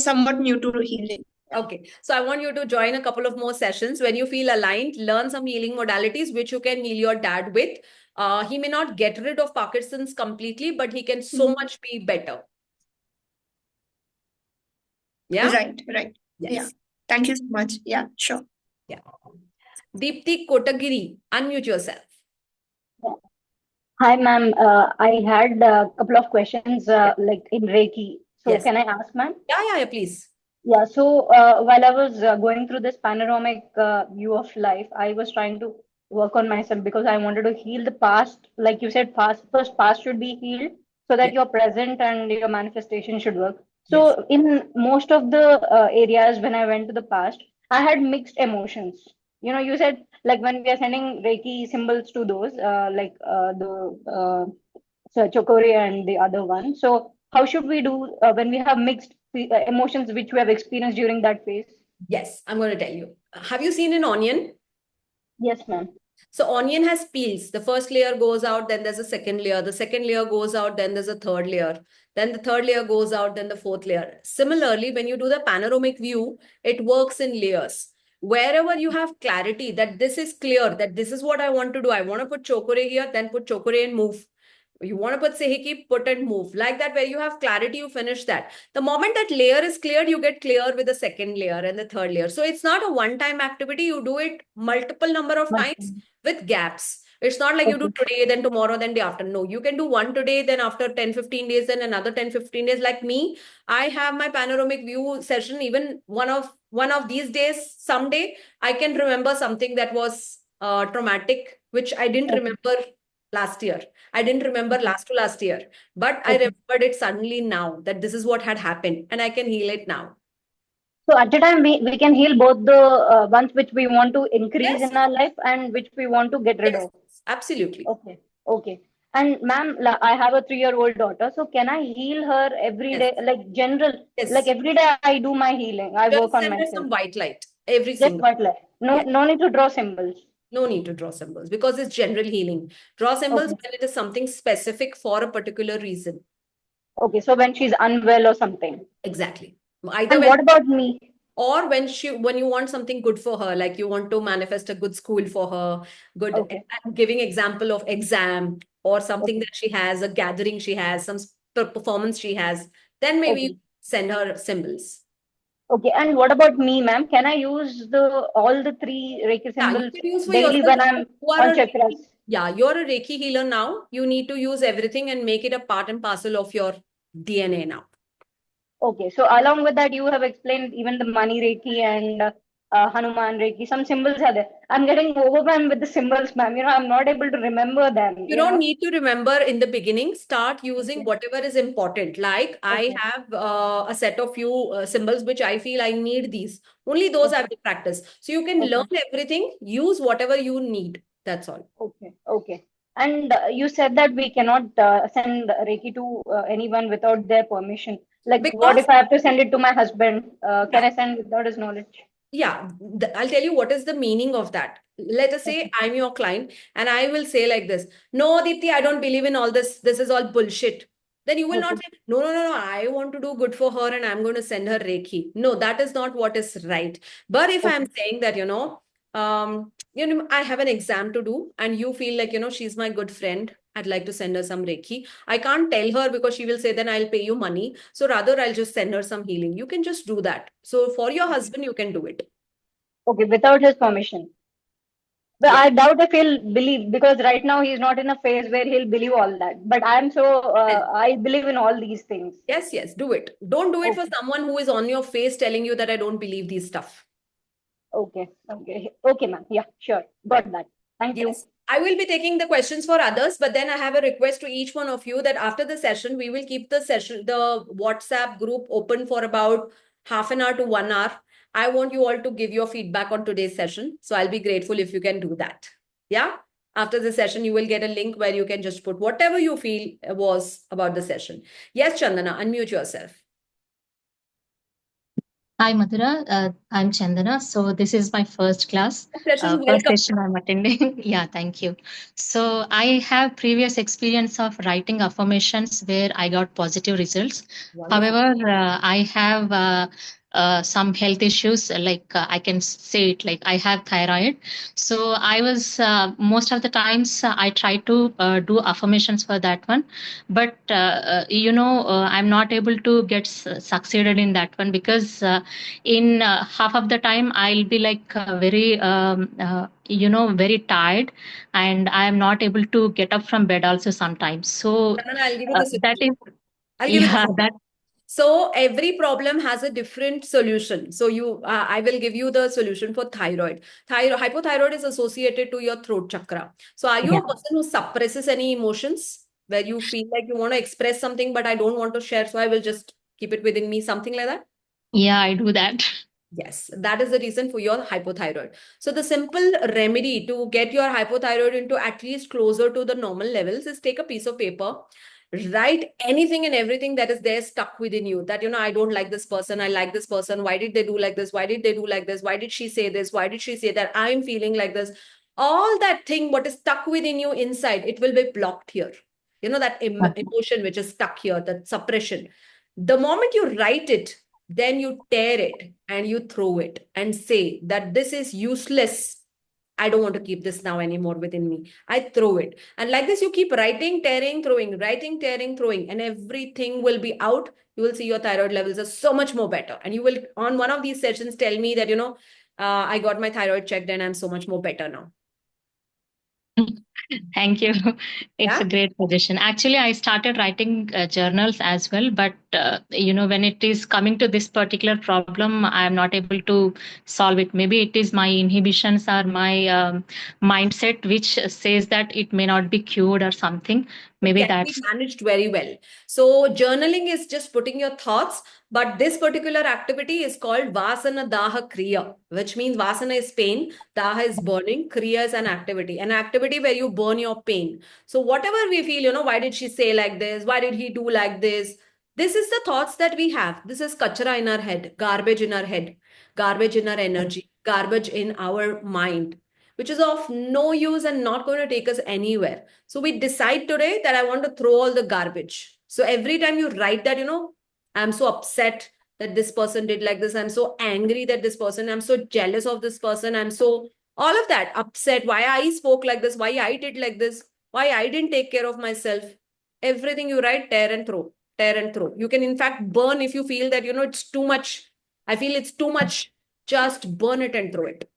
Somewhat new to healing. Okay, so I want you to join a couple of more sessions. When you feel aligned, learn some healing modalities which you can heal your dad with. He may not get rid of Parkinson's completely, but he can so much be better. Yeah? Right, right. Yeah. Yes. Thank you so much. Yeah, sure. Yeah. Deepti Kotagiri, unmute yourself. Hi, ma'am. I had a couple of questions like in Reiki. So Yes. can I ask, ma'am? Yeah, please. Yeah, so while I was going through this panoramic view of life, I was trying to work on myself because I wanted to heal the past. Like you said, past should be healed so that Yes. your present and your manifestation should work. Yes. So in most of the areas when I went to the past, I had mixed emotions. You said like when we are sending Reiki symbols to those, like so Chokore and the other one. So how should we do when we have mixed emotions which we have experienced during that phase? Yes, I'm going to tell you. Have you seen an onion? Yes, ma'am. So onion has peels. The first layer goes out, then there's a second layer. The second layer goes out, then there's a third layer. Then the third layer goes out, then the fourth layer. Similarly, when you do the panoramic view, it works in layers. Wherever you have clarity that this is clear, that this is what I want to do. I want to put chokore here, then put chokore and move. You want to put sehiki, put and move. Like that, where you have clarity, you finish that. The moment that layer is cleared, you get clear with the second layer and the third layer. So it's not a one-time activity. You do it multiple number of times with gaps. It's not like you do today, then tomorrow, then the after. No, you can do one today, then after 10-15 days, then another 10-15 days. Like me, I have my panoramic view session. Even one of these days, someday, I can remember something that was traumatic, which I didn't remember last year. I didn't remember last to last year, but I remembered it suddenly now that this is what had happened and I can heal it now. So at a time we can heal both the ones which we want to increase Yes, in our life and which we want to get rid yes, of. absolutely. Okay. And ma'am, I have a 3-year-old daughter. So can I heal her every Yes, day? Like general, like yes. every day I do my healing. I work Just on send her myself. some white light every Just single. white light. No, Yes. no need to draw symbols. No need to draw symbols because it's general healing. Draw symbols Okay. when it is something specific for a particular reason. Okay. So when she's unwell or something. Exactly. Either And when what about me? or when you want something good for her, like you want to manifest a good school for her, good. Okay. I'm giving example of exam or something Okay. that she has, a gathering she has, some performance she has, then maybe you Okay. send her symbols. Okay. And what about me, ma'am? Can I use the all the three Reiki Yeah, you symbols can use for daily yourself when because I'm you are on a chakras? Reiki, yeah, you're a Reiki healer now. You need to use everything and make it a part and parcel of your DNA now. Okay. So along with that, you have explained even the money Reiki and Hanuman Reiki. Some symbols are there. I'm getting overwhelmed with the symbols, ma'am. I'm not able to remember them. You don't need to remember in the beginning. Start using Okay. whatever is important. Like I Okay. have a set of few symbols which I feel I need these. Only those I Okay. will practice. So you can Okay. learn everything. Use whatever you need. That's all. Okay. Okay. And you said that we cannot send Reiki to anyone without their permission. Like, what Because if I have to send it to my husband? Can yeah, I send without his knowledge? yeah, I'll tell you what is the meaning of that. Let us say Okay. I'm your client and I will say like this, no, Dipti, I don't believe in all this. This is all bullshit. Then you will not Okay. say, no, no, no, no, I want to do good for her and I'm going to send her Reiki. No, that is not what is right. But if I'm Okay. saying that, I have an exam to do and you feel like, she's my good friend. I'd like to send her some Reiki. I can't tell her because she will say, then I'll pay you money. So rather, I'll just send her some healing. You can just do that. So for your husband, you can do it. Okay. Without his permission. But Yeah. I doubt if he'll believe, because right now he's not in a phase where he'll believe all that. But I'm so I believe in all these things. Yes, yes, do it. Don't do it for Okay. someone who is on your face telling you that I don't believe these stuff. Okay. Okay. Okay, ma'am. Yeah, sure. Right. Got that. Thank you. Yes. I will be taking the questions for others, but then I have a request to each one of you that after the session, we will keep the WhatsApp group open for about half an hour to 1 hour. I want you all to give your feedback on today's session. So I'll be grateful if you can do that. Yeah. After the session, you will get a link where you can just put whatever you feel was about the session. Yes, Chandana, unmute yourself. Hi, Madhura. I'm Chandana. So this is my first class, Session, first welcome. session I'm attending. Yeah, thank you. So I have previous experience of writing affirmations where I got positive results. Wonderful. However, I have some health issues. Like I can say it, like I have thyroid. So I was most of the times I try to do affirmations for that one, but I'm not able to get succeeded in that one because. In half of the time I'll be like very very tired, and I am not able to get up from bed also sometimes. So Chandana, I'll give you the that solution. is I'll give you the yeah solution. that So every problem has a different solution. So I will give you the solution for thyroid. Hypothyroid is associated to your throat chakra. So are you yeah a person who suppresses any emotions where you feel like you want to express something, but I don't want to share, so I will just keep it within me, something like that? yeah I do that. Yes, that is the reason for your hypothyroid. So the simple remedy to get your hypothyroid into at least closer to the normal levels is take a piece of paper, write anything and everything that is there stuck within you. That, I don't like this person, I like this person. Why did they do like this? Why did they do like this? Why did she say this? Why did she say that? I'm feeling like this. All that thing, what is stuck within you inside, it will be blocked here. That emotion which is stuck here, that suppression. The moment you write it, then you tear it and you throw it and say that this is useless. I don't want to keep this now anymore within me. I throw it. And like this, you keep writing, tearing, throwing, writing, tearing, throwing, and everything will be out. You will see your thyroid levels are so much more better. And you will, on one of these sessions, tell me that, I got my thyroid checked and I'm so much more better now. Thank you. It's Yeah. a great suggestion. Actually, I started writing journals as well, but when it is coming to this particular problem, I am not able to solve it. Maybe it is my inhibitions or my mindset which says that it may not be cured or something. It Maybe can be that's managed very well. So journaling is just putting your thoughts, but this particular activity is called Vasana Daha Kriya, which means Vasana is pain, Daha is burning, Kriya is an activity where you burn your pain. So whatever we feel, why did she say like this? Why did he do like this? This is the thoughts that we have. This is kachra in our head, garbage in our head, garbage in our energy, garbage in our mind, which is of no use and not going to take us anywhere. So we decide today that I want to throw all the garbage. So every time you write that, I'm so upset that this person did like this. I'm so angry that this person, I'm so jealous of this person. I'm so, all of that, upset, why I spoke like this, why I did like this, why I didn't take care of myself. Everything you write, tear and throw, tear and throw. You can, in fact, burn if you feel that, it's too much. I feel it's too much. Just burn it and throw it.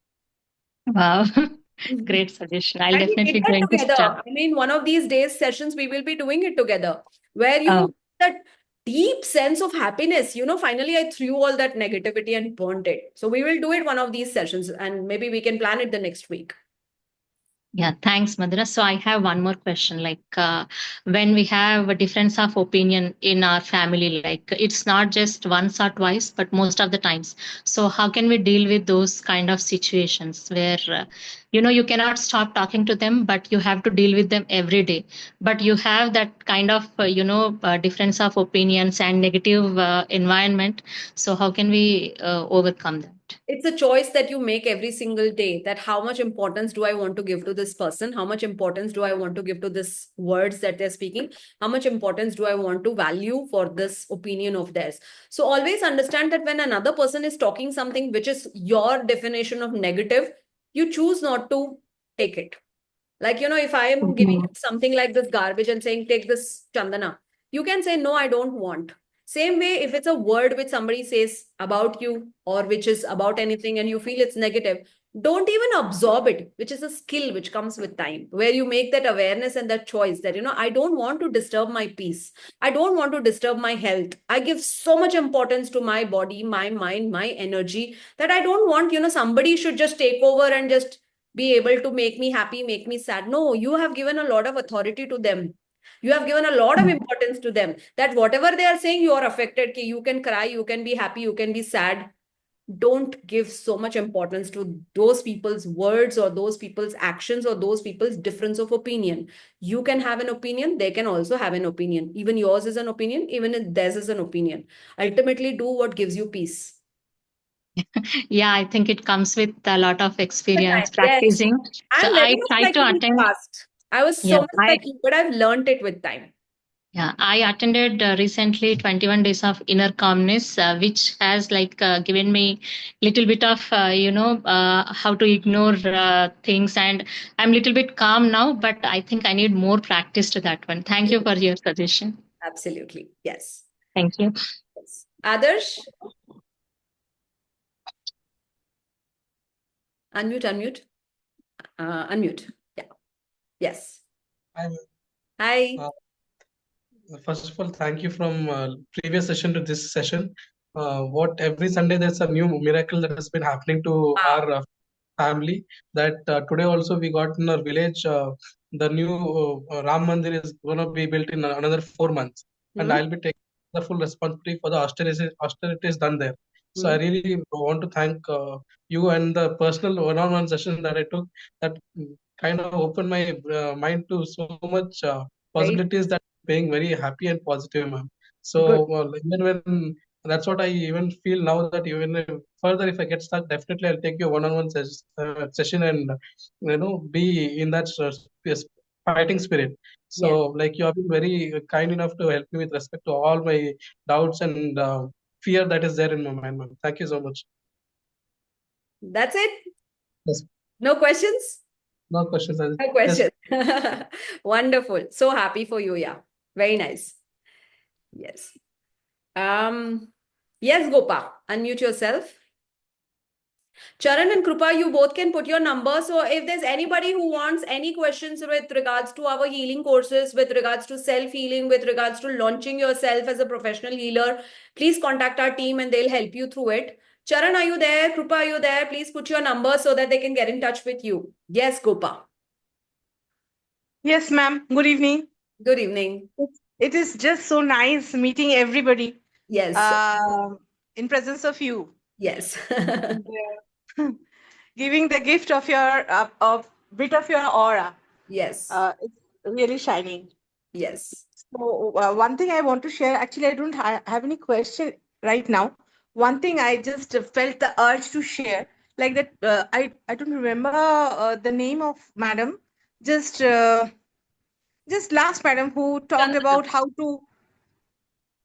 wow. Great suggestion. I'll And we did definitely that going to together. start. I mean, one of these days sessions, we will be doing it together where Oh, you that deep sense of happiness. Finally I threw all that negativity and burnt it. So we will do it one of these sessions, and maybe we can plan it the next week. Yeah, thanks, Madhura. So I have one more question. When we have a difference of opinion in our family, like it's not just once or twice, but most of the times. So how can we deal with those kind of situations where, you cannot stop talking to them, but you have to deal with them every day. But you have that kind of, difference of opinions and negative environment. So how can we overcome that? It's a choice that you make every single day, that how much importance do I want to give to this person, how much importance do I want to give to this words that they're speaking, how much importance do I want to value for this opinion of theirs. So always understand that when another person is talking something which is your definition of negative, you choose not to take it. Like, if I am giving Mhm. you something like this garbage and saying, take this Chandana, you can say, no, I don't want. Same way, if it's a word which somebody says about you or which is about anything and you feel it's negative, don't even absorb it, which is a skill which comes with time, where you make that awareness and that choice that, I don't want to disturb my peace. I don't want to disturb my health. I give so much importance to my body, my mind, my energy, that I don't want, somebody should just take over and just be able to make me happy, make me sad. No, you have given a lot of authority to them. You have given a lot of importance to them, that whatever they are saying, you are affected. Ki you can cry, you can be happy, you can be sad. Don't give so much importance to those people's words or those people's actions or those people's difference of opinion. You can have an opinion, they can also have an opinion. Even yours is an opinion, even if theirs is an opinion. Ultimately, do what gives you peace. Yeah, I think it comes with a lot of The time. experience Yes. practicing. So I'm very I much try like to you in the attend. past. I was Yeah, so much like you, but I've learned it with time. I attended recently 21 days of inner calmness, which has given me little bit of how to ignore things, and I'm little bit calm now. But I think I need more practice to that one. Thank you for your suggestion. Absolutely. Yes. Thank you. Yes. Adarsh, unmute, unmute. Unmute. Yeah. Yes. I'm, Hi. uh, First of all, thank you from previous session to this session. What every Sunday there's a new miracle that has been happening to Wow. our family. That today also we got in our village the new Ram Mandir is going to be built in another 4 months, and Hmm? I'll be taking the full responsibility for the austerities done there. So I Hmm? really want to thank you and the personal one-on-one session that I took. That kind of opened my mind to so much Right. possibilities that being very happy and positive, ma'am. Good. So even when that's what I even feel now, that even if further if I get stuck, definitely I'll take your one-on-one session and be in that fighting spirit. Yes. So like you have been very kind enough to help me with respect to all my doubts and fear that is there in my mind, ma'am. Thank you so much. That's it. Yes, No questions? no questions. No Just questions. Wonderful. So happy for you. Yeah. Very nice. Yes. Yes, Gopa. Unmute yourself. Charan and Krupa, you both can put your number. So if there's anybody who wants any questions with regards to our healing courses, with regards to self-healing, with regards to launching yourself as a professional healer, please contact our team and they'll help you through it. Charan, are you there? Krupa, are you there? Please put your number so that they can get in touch with you. Yes, Gopa. Yes, ma'am. Good evening. Good evening. It is just so nice meeting everybody Yes. uh, in presence of you Yes. and giving the gift of your of bit of your aura. Yes. It's really shining. Yes. So one thing I want to share. Actually, I don't have any question right now. One thing I just felt the urge to share, like that. I don't remember the name of madam. Just last madam who talked Chandana. about how to.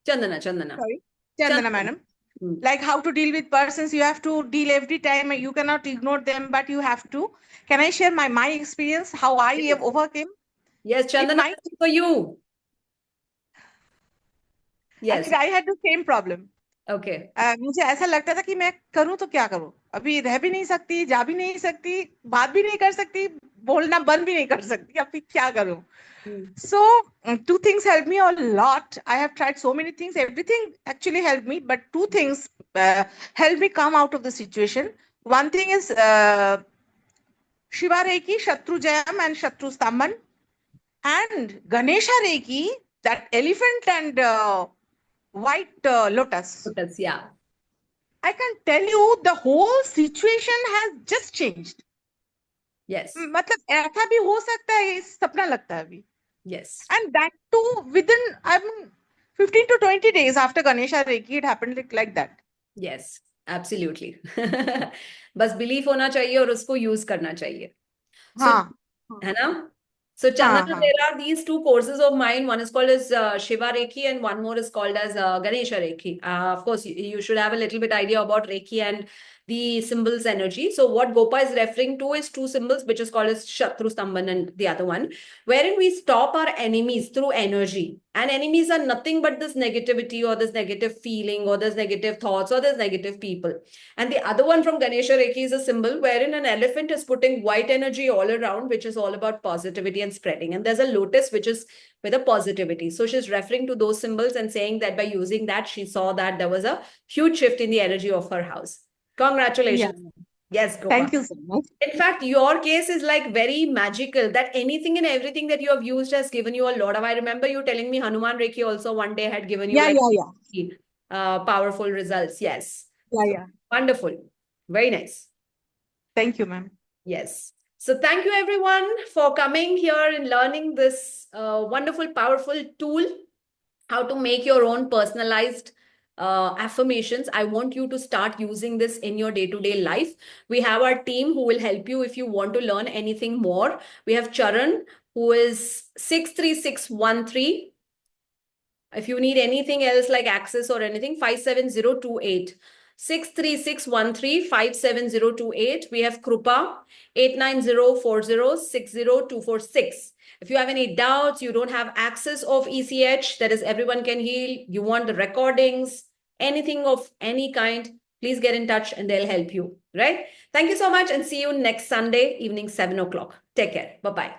Chandana. Chandana. Sorry, Chandana Chandana. madam. Hmm. Like how to deal with persons. You have to deal every time. You cannot ignore them, but you have to. Can I share my experience how I Yes. have overcame? Yes, It Chandana, might this is for you. Yes. actually I had the same problem. Okay. मुझे ऐसा लगता था कि मैं करूं तो क्या करूं, अभी रह भी नहीं सकती, जा भी नहीं सकती, बात भी नहीं कर सकती, बोलना बंद भी नहीं कर सकती, अब क्या करूं. Hmm. So, two things helped me a lot. I have tried so many things. Everything actually helped me, but two things helped me come out of the situation. One thing is Shiva Reiki, Shatru Jayam, and Shatru Stamban, and Ganesha Reiki, that elephant and white lotus. Lotus, yeah. I can tell you the whole situation has just changed. Yes. मतलब ऐसा भी हो सकता है, ये सपना लगता है अभी. Yes. And that too within 15 to 20 days after Ganesha Reiki, it happened like that. Yes, absolutely. बस बिलीफ होना चाहिए और उसको यूज करना चाहिए. So, हाँ है ना? So, हाँ Chandana, हाँ. there are these two courses of mine. One is called as Shiva Reiki, and one more is called as Ganesha Reiki. Of course, you should have a little bit idea about Reiki and the symbols energy. So, what Gopa is referring to is two symbols, which is called as Shatru Stamban and the other one, wherein we stop our enemies through energy. And enemies are nothing but this negativity or this negative feeling or this negative thoughts or this negative people. And the other one from Ganesha Reiki is a symbol wherein an elephant is putting white energy all around, which is all about positivity and spreading. And there's a lotus, which is with a positivity. So she's referring to those symbols and saying that by using that, she saw that there was a huge shift in the energy of her house. Congratulations. Yeah. Yes, Gopa. Thank you so much. In fact, your case is like very magical, that anything and everything that you have used has given you a lot of. I remember you telling me Hanuman Reiki also one day had given you Yeah, like yeah. powerful results. Yes. Yeah, So, yeah. wonderful. Very nice. Thank you, ma'am. Yes. So thank you everyone for coming here and learning this wonderful, powerful tool, how to make your own personalized affirmations. I want you to start using this in your day-to-day life. We have our team who will help you if you want to learn anything more. We have Charan, who is 63613. If you need anything else like access or anything, 57028. 63613 57028. We have Krupa 89040 If you have any doubts, you don't have access of ECH, that is Everyone Can Heal, you want the recordings, anything of any kind, please get in touch and they'll help you. Right? Thank you so much and see you next Sunday evening 7 o'clock. Take care. Bye-bye.